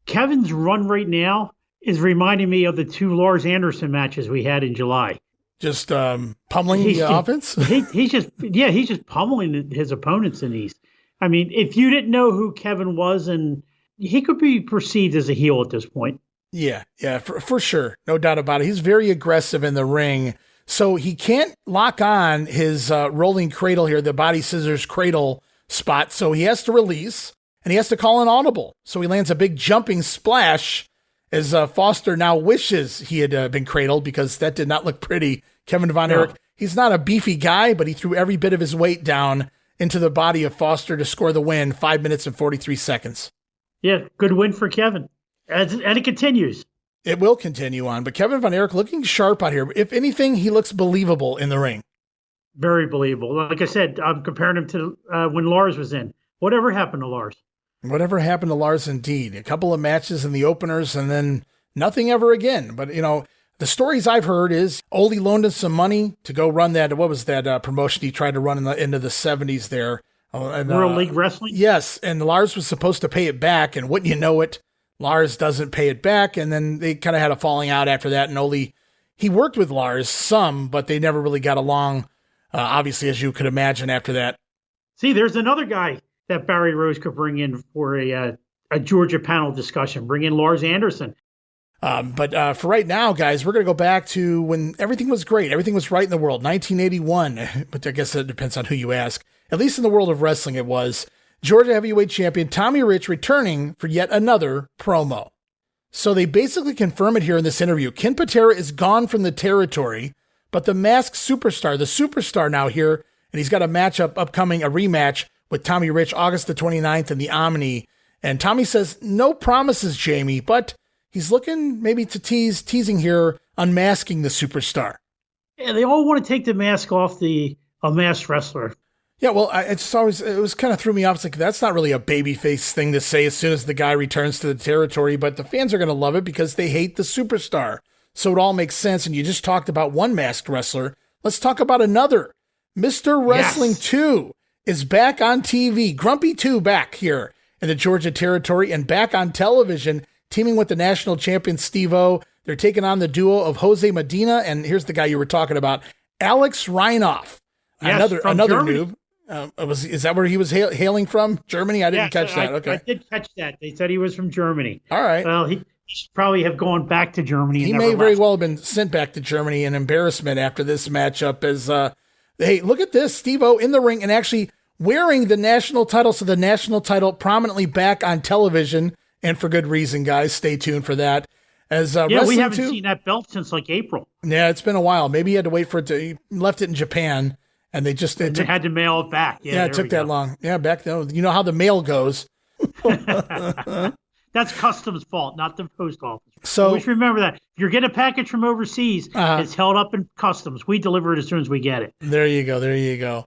Kevin's run right now is reminding me of the 2 Lars Anderson matches we had in July. Just pummeling the offense? He's just pummeling his opponents in these. I mean, if you didn't know who Kevin was, and he could be perceived as a heel at this point. Yeah, for sure. No doubt about it. He's very aggressive in the ring. So he can't lock on his rolling cradle here, the body scissors cradle spot. So he has to release, and he has to call an audible. So he lands a big jumping splash as Foster now wishes he had been cradled, because that did not look pretty. Kevin Von Erich, he's not a beefy guy, but he threw every bit of his weight down into the body of Foster to score the win, 5 minutes and 43 seconds. Yeah, good win for Kevin. And it continues. It will continue on, but Kevin Von Erich looking sharp out here. If anything, he looks believable in the ring. Very believable. Like I said, I'm comparing him to when Lars was in. Whatever happened to Lars? Whatever happened to Lars, indeed. A couple of matches in the openers and then nothing ever again. But, the stories I've heard is Ole loaned him some money to go run that. What was that promotion he tried to run in the end of the 70s there? World League Wrestling? Yes, and Lars was supposed to pay it back, and wouldn't you know it, Lars doesn't pay it back, and then they kind of had a falling out after that, and Ole, he worked with Lars some, but they never really got along, obviously, as you could imagine after that. See, there's another guy that Barry Rose could bring in for a Georgia panel discussion. Bring in Lars Anderson. But for right now, guys, we're going to go back to when everything was great. Everything was right in the world. 1981, but I guess that depends on who you ask. At least in the world of wrestling, it was. Georgia heavyweight champion Tommy Rich returning for yet another promo. So they basically confirm it here in this interview. Ken Patera is gone from the territory, but the masked superstar, the superstar now here, and he's got a matchup upcoming, a rematch with Tommy Rich, August the 29th in the Omni. And Tommy says, no promises, Jammie, but he's looking maybe to teasing here, unmasking the superstar. Yeah, they all want to take the mask off a masked wrestler. Yeah, well, it was kind of threw me off. It's like, that's not really a babyface thing to say as soon as the guy returns to the territory, but the fans are going to love it because they hate the superstar. So it all makes sense. And you just talked about one masked wrestler. Let's talk about another. Mr. Wrestling 2 is back on TV. Grumpy 2 back here in the Georgia territory and back on television, teaming with the national champion Steve-O. They're taking on the duo of Jose Medina, and here's the guy you were talking about, Alex Reinoff. Yes, another Germany. noob. Is that where he was hailing from? Germany? I didn't catch that. Okay. I did catch that. They said he was from Germany. All right. Well, he should probably have gone back to Germany. He may very well have been sent back to Germany in embarrassment after this matchup. Hey, look at this. Steve-O in the ring and actually wearing the national title. So the national title prominently back on television, and for good reason, guys. Stay tuned for that. We haven't seen that belt since like April. Yeah, it's been a while. Maybe he had to wait for it he left it in Japan. And they had to mail it back. Yeah, it took that long. Yeah, back then. You know how the mail goes. That's customs' fault, not the post office. So always remember that. If you're getting a package from overseas, it's held up in customs. We deliver it as soon as we get it. There you go.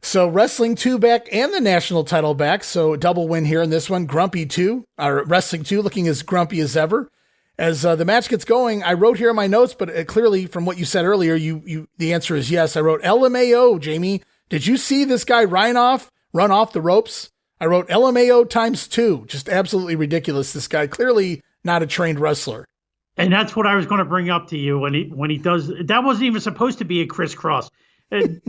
So Wrestling 2 back and the national title back. So double win here in this one. Grumpy 2, or Wrestling 2 looking as grumpy as ever. As the match gets going, I wrote here in my notes, but clearly from what you said earlier, the answer is yes. I wrote LMAO, Jammie. Did you see this guy Reinoff run off the ropes? I wrote LMAO times 2. Just absolutely ridiculous. This guy clearly not a trained wrestler. And that's what I was going to bring up to you when he does. That wasn't even supposed to be a crisscross.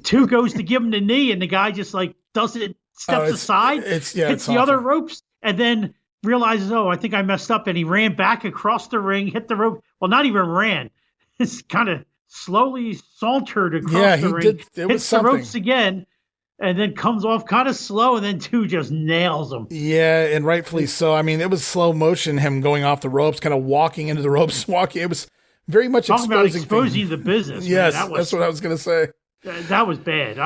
2 goes to give him the knee, and the guy just like does it steps aside, hits the other ropes, and then realizes, I think I messed up, and he ran back across the ring, hit the rope. Well, not even ran. It's kind of slowly sauntered across the ring, hits the ropes again, and then comes off kind of slow, and then two just nails him. Yeah, and rightfully so. I mean, it was slow motion, him going off the ropes, kind of walking into the ropes, It was very much exposing the business. Yes, that's what I was going to say. That was bad.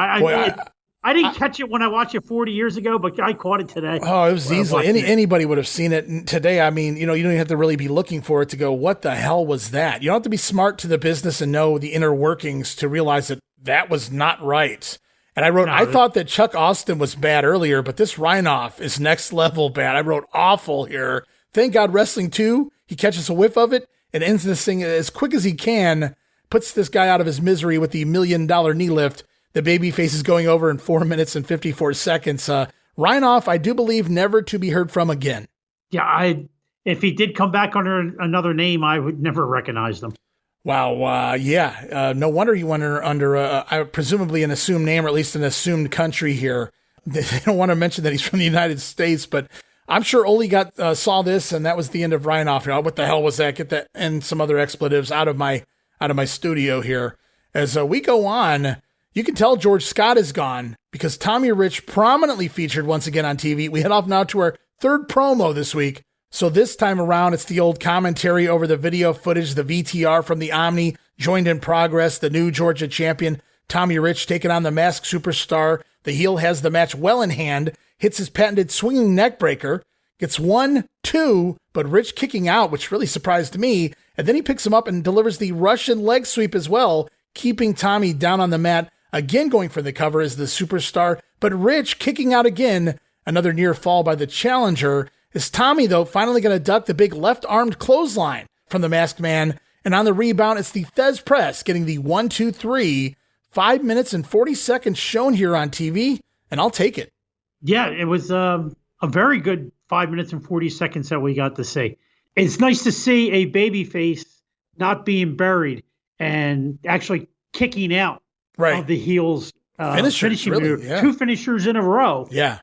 I didn't catch it when I watched it 40 years ago, but I caught it today. Oh, it was easily. Anybody would have seen it today. I mean, you don't even have to really be looking for it to go, what the hell was that? You don't have to be smart to the business and know the inner workings to realize that was not right. And I thought that Chuck Austin was bad earlier, but this Rhinoff is next level bad. I wrote awful here. Thank God Wrestling 2, he catches a whiff of it and ends this thing as quick as he can, puts this guy out of his misery with the $1 million knee lift. The babyface is going over in 4 minutes and 54 seconds. Rhinoff, I do believe, never to be heard from again. Yeah, if he did come back under another name, I would never recognize them. Wow, no wonder he went under presumably an assumed name, or at least an assumed country here. They don't want to mention that he's from the United States, but I'm sure Ole saw this, and that was the end of Rhinoff. What the hell was that? Get that and some other expletives out of my studio here. As we go on, you can tell George Scott is gone because Tommy Rich prominently featured once again on TV. We head off now to our third promo this week. So this time around, it's the old commentary over the video footage, the VTR from the Omni, joined in progress, the new Georgia champion, Tommy Rich, taking on the masked superstar. The heel has the match well in hand, hits his patented swinging neck breaker, gets 1, 2, but Rich kicking out, which really surprised me, and then he picks him up and delivers the Russian leg sweep as well, keeping Tommy down on the mat, again going for the cover as the superstar, but Rich kicking out again, another near fall by the challenger. Is Tommy, though, finally going to duck the big left-armed clothesline from the masked man? And on the rebound, it's the Thez press, getting the 1, 2, 3, 5 minutes and 40 seconds shown here on TV, and I'll take it. Yeah, it was a very good 5 minutes and 40 seconds that we got to see. It's nice to see a babyface not being buried and actually kicking out of the heel's finishing really, move. Yeah. 2 finishers in a row. Yeah.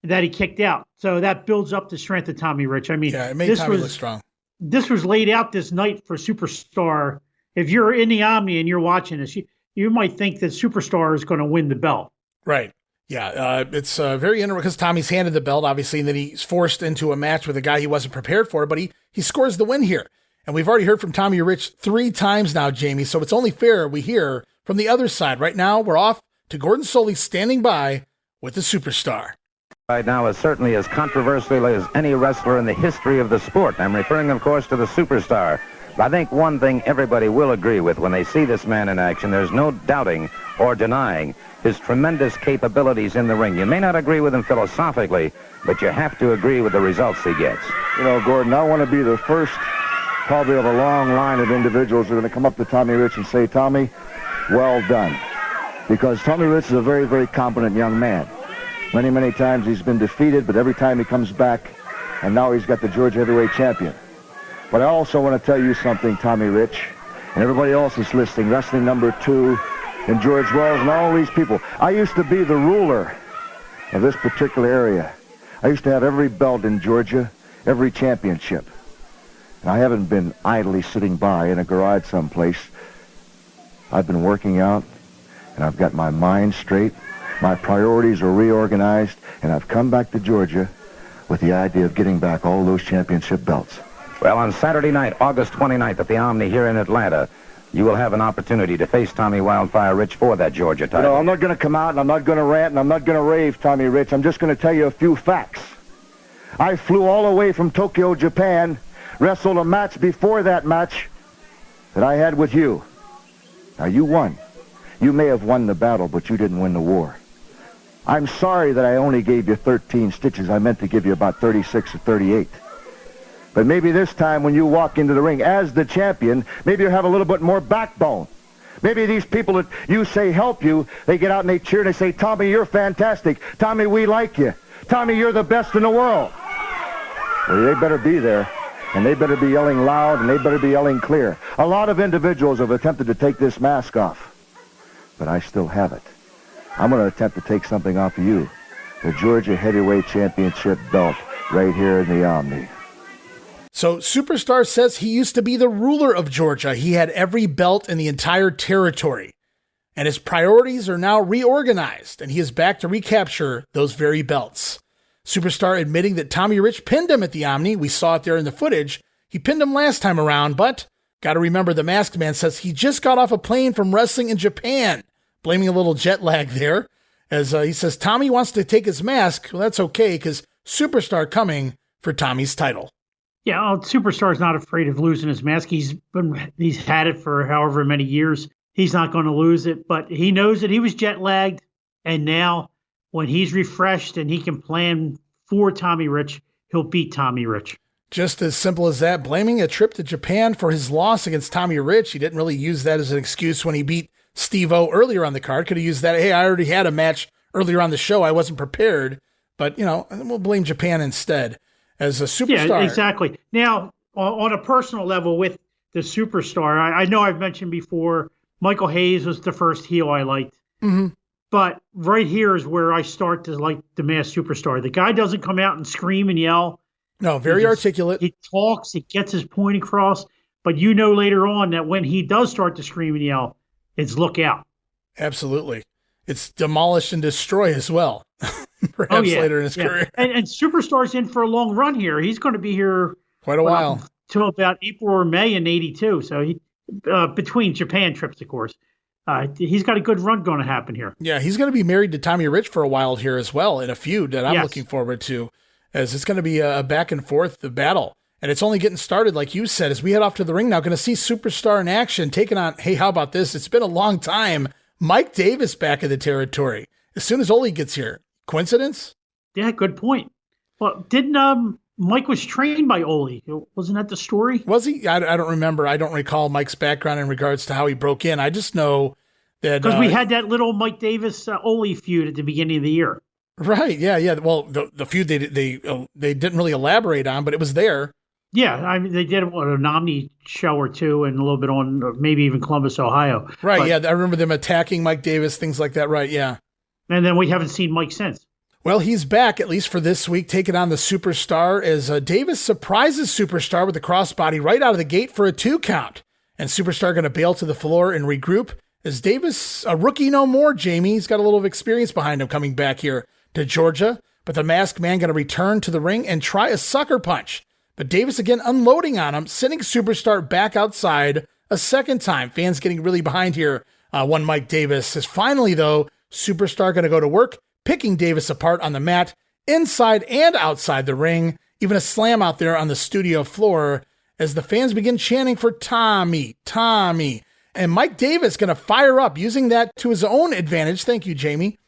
That he kicked out. So that builds up the strength of Tommy Rich. I mean, it made Tommy look strong. This was laid out this night for Superstar. If you're in the Omni and you're watching this, you might think that Superstar is going to win the belt. Right. Yeah. It's very interesting because Tommy's handed the belt, obviously, and then he's forced into a match with a guy he wasn't prepared for, but he scores the win here. And we've already heard from Tommy Rich 3 times now, Jamie, so it's only fair we hear from the other side. Right now, we're off to Gordon Solie standing by with the Superstar. Right now is certainly as controversial as any wrestler in the history of the sport. I'm referring, of course, to the Superstar. But I think one thing everybody will agree with when they see this man in action, there's no doubting or denying his tremendous capabilities in the ring. You may not agree with him philosophically, but you have to agree with the results he gets. You know, Gordon, I want to be the first, probably of a long line of individuals who are going to come up to Tommy Rich and say, Tommy, well done. Because Tommy Rich is a very, very competent young man. Many, many times he's been defeated, but every time he comes back, and now he's got the Georgia Heavyweight Champion. But I also want to tell you something, Tommy Rich, and everybody else is listening, Wrestling Number 2, and George Wells, and all these people. I used to be the ruler of this particular area. I used to have every belt in Georgia, every championship. And I haven't been idly sitting by in a garage someplace. I've been working out, and I've got my mind straight. My priorities are reorganized, and I've come back to Georgia with the idea of getting back all those championship belts. Well, on Saturday night, August 29th at the Omni here in Atlanta, you will have an opportunity to face Tommy Wildfire Rich for that Georgia title. You know, I'm not going to come out, and I'm not going to rant, and I'm not going to rave, Tommy Rich. I'm just going to tell you a few facts. I flew all the way from Tokyo, Japan, wrestled a match before that match that I had with you. Now, you won. You may have won the battle, but you didn't win the war. I'm sorry that I only gave you 13 stitches. I meant to give you about 36 or 38. But maybe this time when you walk into the ring as the champion, maybe you'll have a little bit more backbone. Maybe these people that you say help you, they get out and they cheer and they say, Tommy, you're fantastic. Tommy, we like you. Tommy, you're the best in the world. Well, they better be there, and they better be yelling loud, and they better be yelling clear. A lot of individuals have attempted to take this mask off, but I still have it. I'm going to attempt to take something off of you the Georgia Heavyweight Championship belt right here in the Omni. So Superstar says he used to be the ruler of Georgia. He had every belt in the entire territory. And his priorities are now reorganized, and he is back to recapture those very belts. Superstar admitting that Tommy Rich pinned him at the Omni. We saw it there in the footage. He pinned him last time around, but got to remember the Masked Man says he just got off a plane from wrestling in Japan, blaming a little jet lag there. As he says Tommy wants to take his mask. Well, that's okay, because Superstar coming for Tommy's title. Yeah, Superstar's not afraid of losing his mask. He's had it for however many years. He's not going to lose it, but he knows that he was jet lagged, and now when he's refreshed and he can plan for Tommy Rich, he'll beat Tommy Rich. Just as simple as that. Blaming a trip to Japan for his loss against Tommy Rich. He didn't really use that as an excuse when he beat Steve-O earlier on the card. Could have used that. Hey, I already had a match earlier on the show. I wasn't prepared. But, we'll blame Japan instead as a Superstar. Yeah, exactly. Now, on a personal level with the Superstar, I know I've mentioned before, Michael Hayes was the first heel I liked. Mm-hmm. But right here is where I start to like the Masked Superstar. The guy doesn't come out and scream and yell. No, very articulate. He talks, he gets his point across. But later on that when he does start to scream and yell, it's look out. Absolutely. It's demolish and destroy as well. Perhaps later in his career. And Superstar's in for a long run here. He's going to be here quite a while. Till about April or May in 82. So he between Japan trips, of course. He's got a good run going to happen here. Yeah, he's going to be married to Tommy Rich for a while here as well in a feud that I'm looking forward to, as it's going to be a back and forth battle. And it's only getting started, like you said, as we head off to the ring now. Going to see Superstar in action, taking on, hey, how about this? It's been a long time. Mike Davis back in the territory as soon as Ole gets here. Coincidence? Yeah, good point. Well, didn't Mike was trained by Ole? Wasn't that the story? Was he? I don't remember. I don't recall Mike's background in regards to how he broke in. I just know that because we had that little Mike Davis Ole feud at the beginning of the year. Right? Yeah. Well, the feud they didn't really elaborate on, but it was there. Yeah, I mean they did an Omni show or two, and a little bit on maybe even Columbus, Ohio. Right. But, yeah, I remember them attacking Mike Davis, things like that. Right. Yeah. And then we haven't seen Mike since. Well, he's back, at least for this week, taking on the Superstar as Davis surprises Superstar with the crossbody right out of the gate for a 2 count. And Superstar going to bail to the floor and regroup as Davis, a rookie no more, Jamie. He's got a little experience behind him coming back here to Georgia. But the Masked Man going to return to the ring and try a sucker punch. But Davis again unloading on him, sending Superstar back outside a second time. Fans getting really behind here. One Mike Davis is finally, though, Superstar going to go to work, picking Davis apart on the mat, inside and outside the ring, even a slam out there on the studio floor as the fans begin chanting for Tommy, Tommy. And Mike Davis going to fire up, using that to his own advantage. Thank you, Jamie.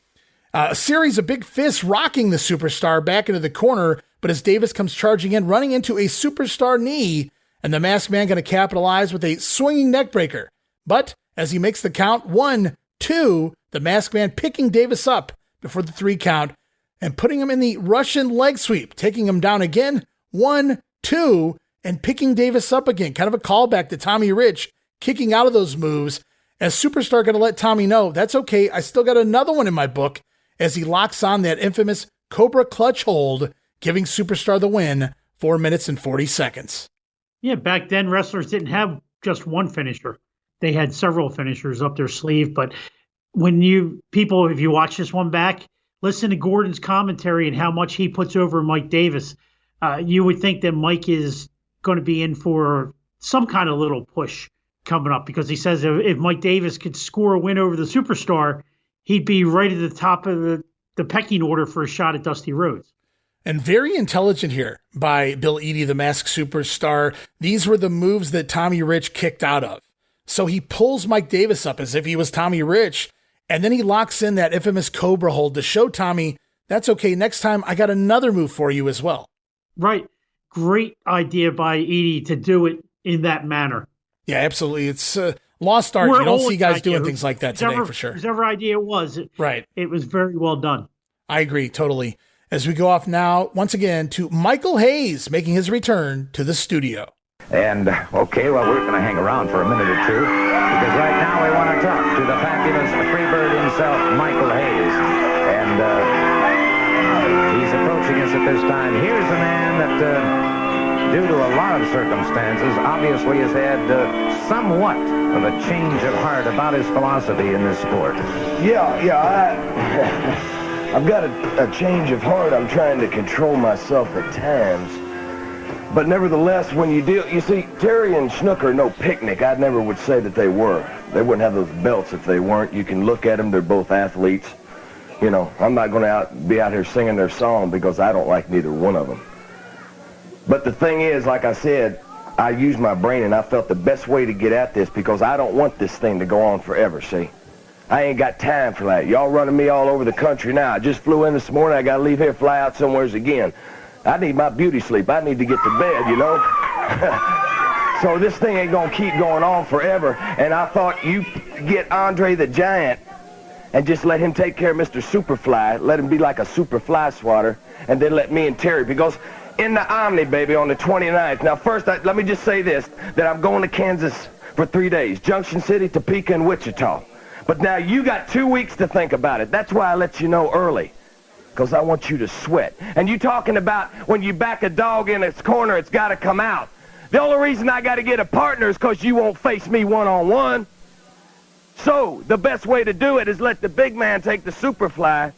A series of big fists rocking the Superstar back into the corner, but as Davis comes charging in, running into a Superstar knee, and the Masked Man going to capitalize with a swinging neckbreaker. But as he makes the count, 1, 2, the Masked Man picking Davis up before the 3 count and putting him in the Russian leg sweep, taking him down again, 1, 2, and picking Davis up again. Kind of a callback to Tommy Rich kicking out of those moves, as Superstar going to let Tommy know, that's okay, I still got another one in my book, as he locks on that infamous Cobra clutch hold, giving Superstar the win, 4 minutes and 40 seconds. Yeah, back then wrestlers didn't have just one finisher. They had several finishers up their sleeve, but when if you watch this one back, listen to Gordon's commentary and how much he puts over Mike Davis, you would think that Mike is going to be in for some kind of little push coming up, because he says if Mike Davis could score a win over the Superstar, he'd be right at the top of the pecking order for a shot at Dusty Rhodes. And very intelligent here by Bill Eadie, the Masked Superstar. These were the moves that Tommy Rich kicked out of. So he pulls Mike Davis up as if he was Tommy Rich, and then he locks in that infamous Cobra hold to show Tommy, that's okay, next time I got another move for you as well. Right. Great idea by Eadie to do it in that manner. Yeah, absolutely. It's a lost art. You don't see guys doing things like that today, for sure. Whatever idea it was, it was very well done. I agree, totally. As we go off now, once again, to Michael Hayes making his return to the studio. And, okay, well, we're going to hang around for a minute or two, because right now we want to talk to the fabulous Freebird himself, Michael Hayes. And at this time. Here's a man that, due to a lot of circumstances, obviously has had somewhat of a change of heart about his philosophy in this sport. I've got a change of heart. I'm trying to control myself at times. But nevertheless, when you see, Terry and Snuka are no picnic. I never would say that they were. They wouldn't have those belts if they weren't. You can look at them. They're both athletes. You know, I'm not going to be out here singing their song because I don't like neither one of them. But the thing is, like I said, I used my brain, and I felt the best way to get at this because I don't want this thing to go on forever, see? I ain't got time for that. Y'all running me all over the country now. I just flew in this morning. I got to leave here, fly out somewheres again. I need my beauty sleep. I need to get to bed, you know? So this thing ain't going to keep going on forever. And I thought you get Andre the Giant and just let him take care of Mr. Superfly. Let him be like a super fly swatter. And then let me and Terry, because in the Omni, baby, on the 29th. Now, first, let me just say this, that I'm going to Kansas for 3 days. Junction City, Topeka, and Wichita. But now you got 2 weeks to think about it. That's why I let you know early, because I want you to sweat. And you talking about when you back a dog in its corner, it's got to come out. The only reason I got to get a partner is because you won't face me one-on-one. So the best way to do it is let the big man take the Superfly,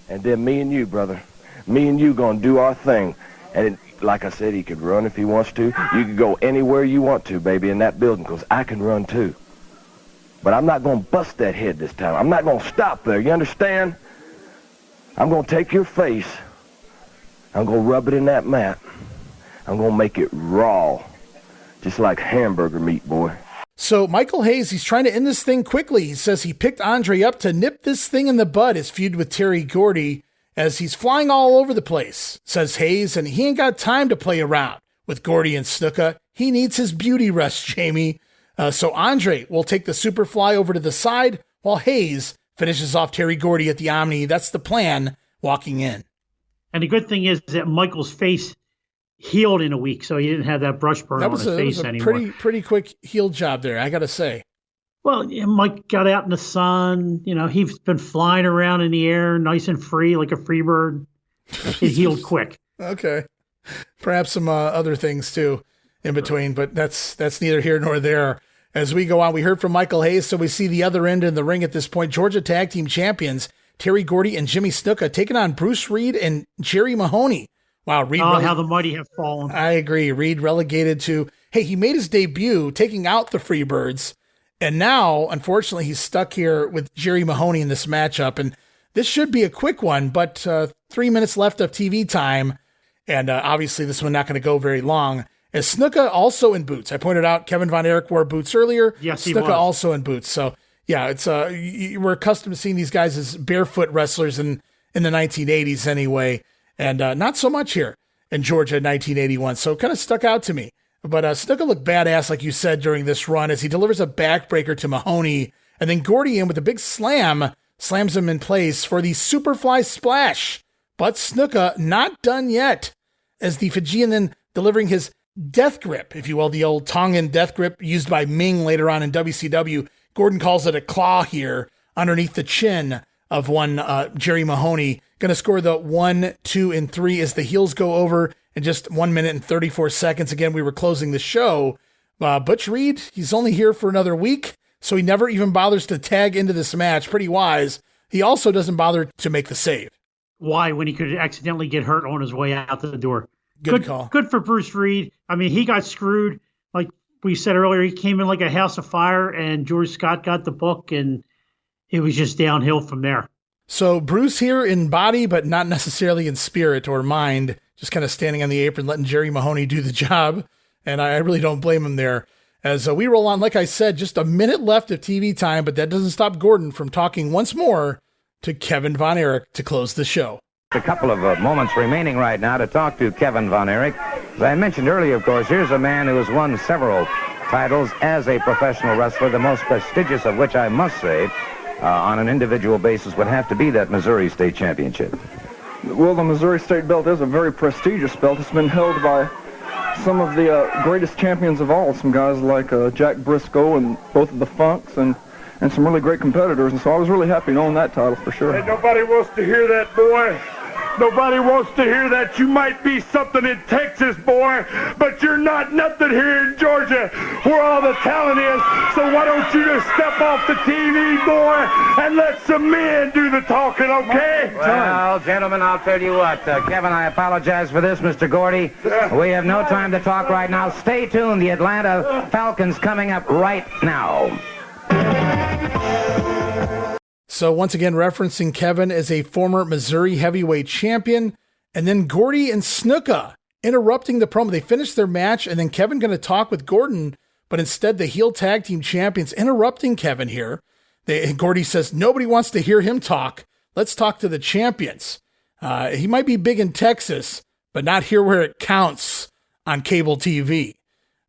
and then me and you, brother. Me and you going to do our thing. And like I said, he could run if he wants to. You can go anywhere you want to, baby, in that building, because I can run too. But I'm not going to bust that head this time. I'm not going to stop there. You understand? I'm going to take your face. I'm going to rub it in that mat. I'm going to make it raw, just like hamburger meat, boy. So Michael Hayes, he's trying to end this thing quickly. He says he picked Andre up to nip this thing in the bud, his feud with Terry Gordy, as he's flying all over the place, says Hayes, and he ain't got time to play around with Gordy and Snuka. He needs his beauty rest, Jamie. So Andre will take the Superfly over to the side while Hayes finishes off Terry Gordy at the Omni. That's the plan walking in. And the good thing is that Michael's face healed in a week, so he didn't have that brush burn on his face anymore. Pretty quick heal job there, I got to say. Well, Mike got out in the sun. You know, he's been flying around in the air, nice and free, like a free bird. It healed quick. Okay. Perhaps some other things, too, in between, but that's neither here nor there. As we go on, we heard from Michael Hayes, so we see the other end in the ring at this point. Georgia Tag Team Champions, Terry Gordy and Jimmy Snuka, taking on Bruce Reed and Jerry Mahoney. Wow, Reed. How the mighty have fallen. I agree. Reed relegated to, hey, he made his debut taking out the Freebirds, and now, unfortunately, he's stuck here with Jerry Mahoney in this matchup, and this should be a quick one, but 3 minutes left of TV time, and obviously this one not going to go very long. As Snuka also in boots. I pointed out Kevin Von Erich wore boots earlier. Yes, he Snuka was. also in boots. So, yeah, it's we're accustomed to seeing these guys as barefoot wrestlers in the 1980s anyway, and not so much here in Georgia in 1981. So it kind of stuck out to me. But Snuka looked badass, like you said, during this run as he delivers a backbreaker to Mahoney, and then Gordy in with a big slam, slams him in place for the Superfly Splash. But Snuka not done yet, as the Fijian then delivering his death grip, if you will, the old Tongan death grip used by Ming later on in WCW. Gordon calls it a claw here underneath the chin of one Jerry Mahoney. Going to score the 1, 2, and 3 as the heels go over in just 1 minute and 34 seconds. Again, we were closing the show. Butch Reed, he's only here for another week, so he never even bothers to tag into this match. Pretty wise. He also doesn't bother to make the save. Why, when he could accidentally get hurt on his way out the door? Good call. Good for Bruce Reed. I mean, he got screwed. Like we said earlier, he came in like a house of fire, and George Scott got the book, and it was just downhill from there. So Bruce here in body, but not necessarily in spirit or mind, just kind of standing on the apron, letting Jerry Mahoney do the job. And I really don't blame him there. As we roll on, like I said, just a minute left of TV time, but that doesn't stop Gordon from talking once more to Kevin Von Erich to close the show. A couple of moments remaining right now to talk to Kevin Von Erich. As I mentioned earlier, of course, here's a man who has won several titles as a professional wrestler, the most prestigious of which I must say, on an individual basis, would have to be that Missouri State Championship. Well, the Missouri State belt is a very prestigious belt. It's been held by some of the greatest champions of all, some guys like Jack Briscoe and both of the Funks, and some really great competitors. And so I was really happy to own that title for sure. Hey, nobody wants to hear that, boy. Nobody wants to hear that. You might be something in Texas, boy, but you're not nothing here in Georgia where all the talent is. So why don't you just step off the TV, boy, and let some men do the talking, okay? Well, gentlemen, I'll tell you what. Kevin, I apologize for this, Mr. Gordy. We have no time to talk right now. Stay tuned. The Atlanta Falcons coming up right now. So once again, referencing Kevin as a former Missouri heavyweight champion, and then Gordy and Snuka interrupting the promo. They finished their match, and then Kevin going to talk with Gordon, but instead the heel tag team champions interrupting Kevin here. Gordy says, nobody wants to hear him talk. Let's talk to the champions. He might be big in Texas, but not here where it counts on cable TV.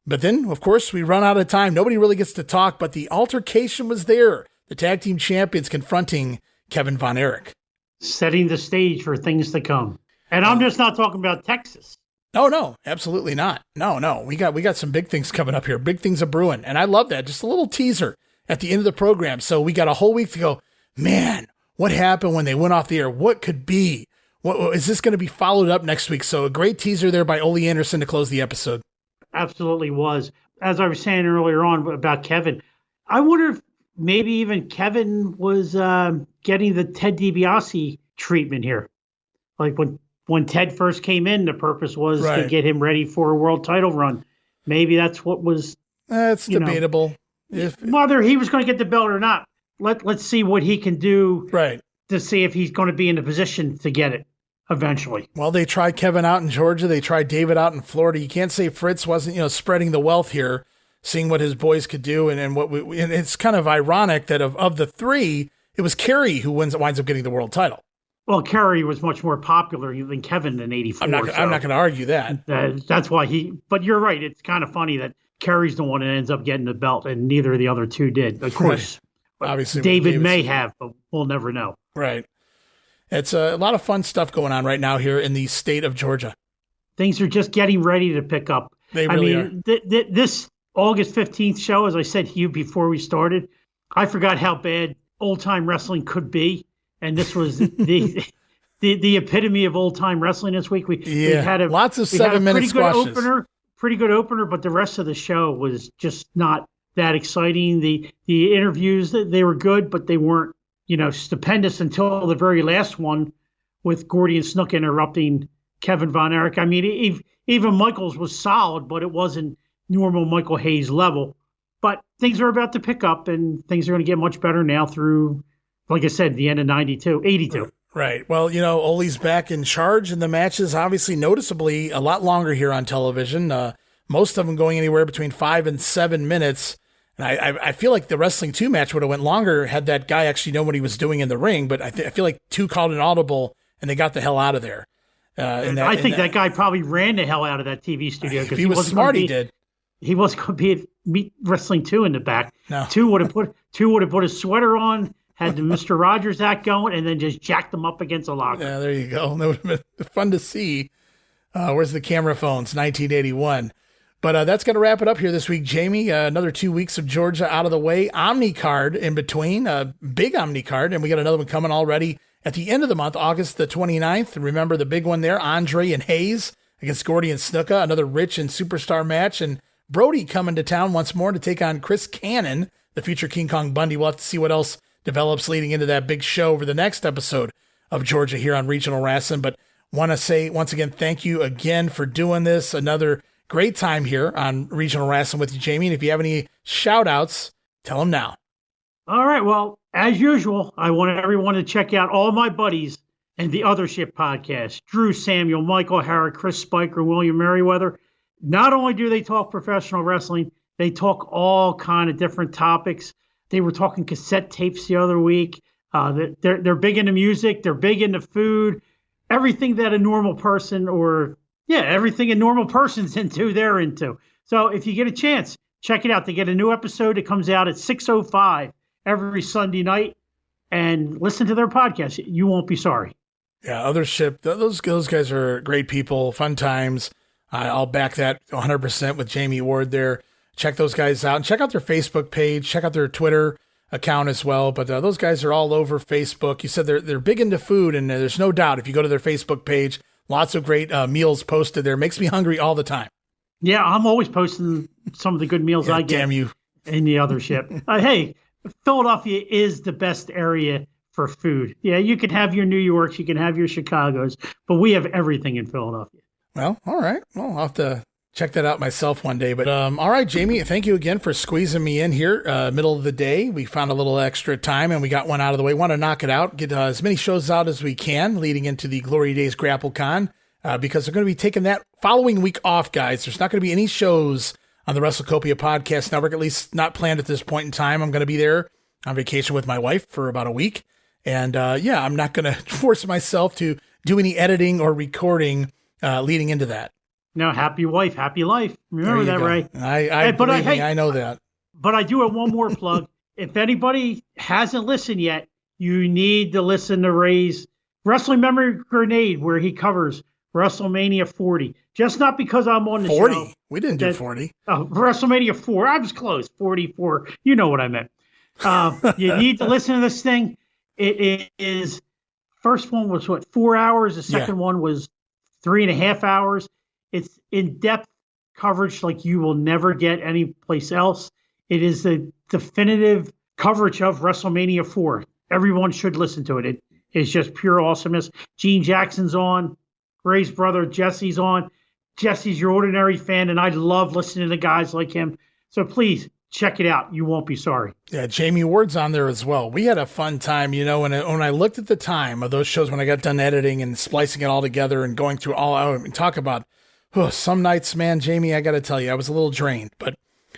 But then, of course, we run out of time. Nobody really gets to talk, but the altercation was there. The tag team champions confronting Kevin Von Erich. Setting the stage for things to come. And I'm just not talking about Texas. No, absolutely not. No. We got some big things coming up here. Big things are brewing. And I love that. Just a little teaser at the end of the program. So we got a whole week to go, man, what happened when they went off the air? What could be? What is this going to be followed up next week? So a great teaser there by Ole Anderson to close the episode. Absolutely was. As I was saying earlier on about Kevin, I wonder if maybe even Kevin was getting the Ted DiBiase treatment here. Like when Ted first came in, the purpose was to get him ready for a world title run. Maybe that's what was. That's debatable. Whether he was going to get the belt or not, let's see what he can do. Right. To see if he's going to be in a position to get it eventually. Well, they tried Kevin out in Georgia. They tried David out in Florida. You can't say Fritz wasn't, spreading the wealth here, seeing what his boys could do. And it's kind of ironic that of the three, it was Kerry who winds up getting the world title. Well, Kerry was much more popular than Kevin in '84. I'm not going to argue that. That's why but you're right. It's kind of funny that Kerry's the one that ends up getting the belt and neither of the other two did. Of course, obviously David may have, but we'll never know. Right. It's a lot of fun stuff going on right now here in the state of Georgia. Things are just getting ready to pick up. They really are. This August 15th show, as I said to you before we started, I forgot how bad old-time wrestling could be. And this was the epitome of old-time wrestling this week. We had lots of 7-minute squashes. Pretty good opener, but the rest of the show was just not that exciting. The interviews, they were good, but they weren't stupendous until the very last one with Gordy and Snuka interrupting Kevin Von Erich. I mean, even Michaels was solid, but it wasn't normal Michael Hayes level. But things are about to pick up, and things are going to get much better now through, like I said, the end of 82. Right. Well, Ole's back in charge, and the matches obviously noticeably a lot longer here on television. Most of them going anywhere between 5 and 7 minutes. And I feel like the Wrestling 2 match would have went longer had that guy actually known what he was doing in the ring. But I feel like 2 called an audible, and they got the hell out of there. I think that guy probably ran the hell out of that TV studio. If he was smart, he did. He wasn't going to meet Wrestling 2 in the back. No. 2 would have put a sweater on, had the Mr. Rogers act going, and then just jacked them up against a locker. Yeah, there you go. That would have been fun to see. Where's the camera phones? 1981. But that's going to wrap it up here this week, Jamie. Another 2 weeks of Georgia out of the way. Omni card in between, big Omni card, and we got another one coming already at the end of the month, August the 29th. Remember the big one there, Andre and Hayes against Gordy and Snuka, another rich and superstar match. And Brody coming to town once more to take on Chris Cannon, the future King Kong Bundy. We'll have to see what else develops leading into that big show for the next episode of Georgia here on Regional Rasslin. But want to say once again, thank you again for doing this. Another great time here on Regional Rasslin with you, Jamie. And if you have any shout outs, tell them now. All right. Well, as usual, I want everyone to check out all my buddies and the Other Ship podcast. Drew Samuel, Michael Harrod, Chris Spiker, William Merriweather. Not only do they talk professional wrestling, they talk all kind of different topics. They were talking cassette tapes the other week. They're big into music. They're big into food. Everything that a normal person everything a normal person's into, they're into. So if you get a chance, check it out. They get a new episode. It comes out at 6:05 every Sunday night. And listen to their podcast. You won't be sorry. Yeah, Other Ship. Those guys are great people. Fun times. I'll back that 100% with Jammie Ward there. Check those guys out and check out their Facebook page. Check out their Twitter. account as well. But those guys are all over Facebook. You said they're big into food, and there's no doubt if you go to their Facebook page, lots of great meals posted there. Makes me hungry all the time. Yeah, I'm always posting some of the good meals I get. Damn you. In the other ship. Hey, Philadelphia is the best area for food. Yeah, you can have your New Yorks, you can have your Chicagos, but we have everything in Philadelphia. Well, all right. Well, I'll have to check that out myself one day. But all right, Jammie, thank you again for squeezing me in here, middle of the day. We found a little extra time and we got one out of the way. Want to knock it out, get as many shows out as we can leading into the Glory Days GrappleCon, because they're going to be taking that following week off, guys. There's not going to be any shows on the WrestleCopia Podcast Network, at least not planned at this point in time. I'm going to be there on vacation with my wife for about a week. And I'm not going to force myself to do any editing or recording leading into that. No, happy wife, happy life. Remember that, go. Ray? I know that. But I do have one more plug. If anybody hasn't listened yet, you need to listen to Ray's Wrestling Memory Grenade, where he covers WrestleMania 40. Just not because I'm on the 40? show. We didn't do 40. WrestleMania 4. I was close. 44. You know what I meant. You need to listen to this thing. It is, first one was 4 hours. The second one was 3.5 hours. It's in-depth coverage like you will never get anyplace else. It is the definitive coverage of WrestleMania 4. Everyone should listen to it. It is just pure awesomeness. Gene Jackson's on. Ray's brother Jesse's on. Jesse's your ordinary fan, and I love listening to guys like him. So please check it out. You won't be sorry. Yeah, Jammie Ward's on there as well. We had a fun time, when I looked at the time of those shows, when I got done editing and splicing it all together and going through all out and talk about some nights, man, Jammie, I got to tell you, I was a little drained, but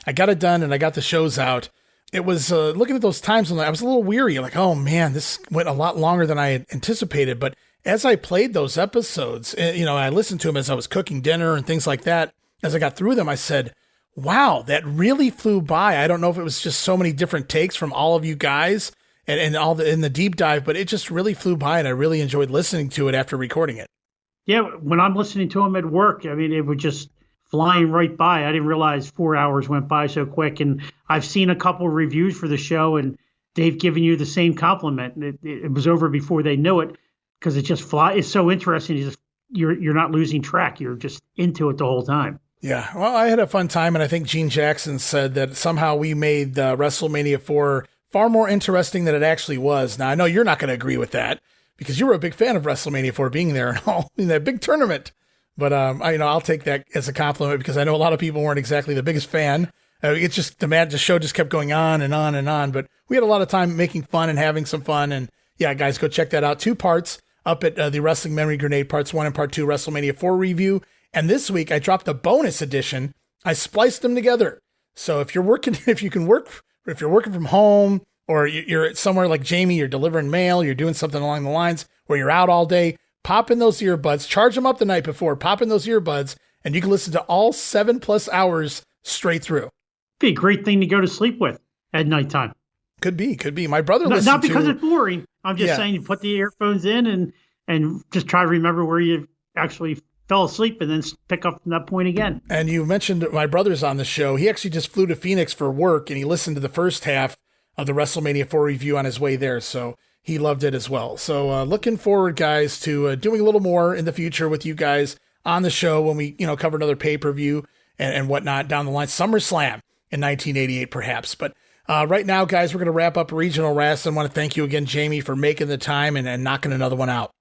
I got it done and I got the shows out. It was looking at those times when I was a little weary, like, oh man, this went a lot longer than I had anticipated. But as I played those episodes, I listened to them as I was cooking dinner and things like that. As I got through them, I said, wow, that really flew by. I don't know if it was just so many different takes from all of you guys and all in the deep dive, but it just really flew by and I really enjoyed listening to it after recording it. Yeah, when I'm listening to them at work, I mean, it was just flying right by. I didn't realize 4 hours went by so quick. And I've seen a couple of reviews for the show and they've given you the same compliment. It was over before they knew it because it just flies. It's so interesting. You're not losing track. You're just into it the whole time. Yeah, well, I had a fun time, and I think Gene Jackson said that somehow we made WrestleMania 4 far more interesting than it actually was. Now, I know you're not going to agree with that because you were a big fan of WrestleMania 4 being there and all in that big tournament. But I'll take that as a compliment because I know a lot of people weren't exactly the biggest fan. It's just the show just kept going on and on and on. But we had a lot of time making fun and having some fun. And yeah, guys, go check that out. 2 parts up at the Wrestling Memory Grenade, parts 1 and part 2, WrestleMania 4 review. And this week I dropped a bonus edition. I spliced them together. So if you're working from home or you're somewhere like Jammie, you're delivering mail, you're doing something along the lines where you're out all day, pop in those earbuds, charge them up the night before, pop in those earbuds, and you can listen to all 7+ hours straight through. Be a great thing to go to sleep with at nighttime. Could be. My brother listened not because it's boring. I'm just saying you put the earphones in and just try to remember where you actually fell asleep and then pick up from that point again. And you mentioned my brother's on the show. He actually just flew to Phoenix for work and he listened to the first half of the WrestleMania 4 review on his way there. So he loved it as well. So looking forward, guys, to doing a little more in the future with you guys on the show when we, cover another pay-per-view and whatnot down the line. SummerSlam in 1988, perhaps. But right now, guys, we're going to wrap up Regional Rasslin. I want to thank you again, Jammie, for making the time and knocking another one out.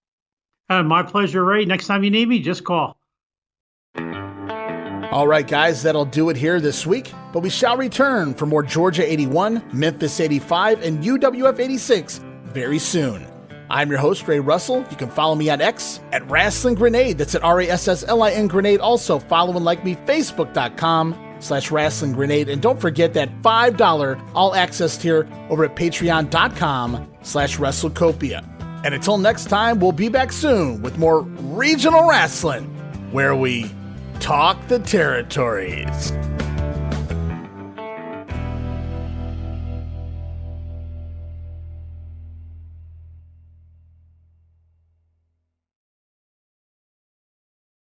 My pleasure, Ray. Next time you need me, just call. All right, guys, that'll do it here this week, but we shall return for more Georgia 81, Memphis 85, and UWF 86 very soon. I'm your host, Ray Russell. You can follow me on X at Rasslin Grenade. That's at RASSLIN Grenade. Also, follow and like me, Facebook.com/Rasslin Grenade. And don't forget that $5 all access tier over at Patreon.com/WrestleCopia. And until next time, we'll be back soon with more Regional Rasslin, where we talk the territories.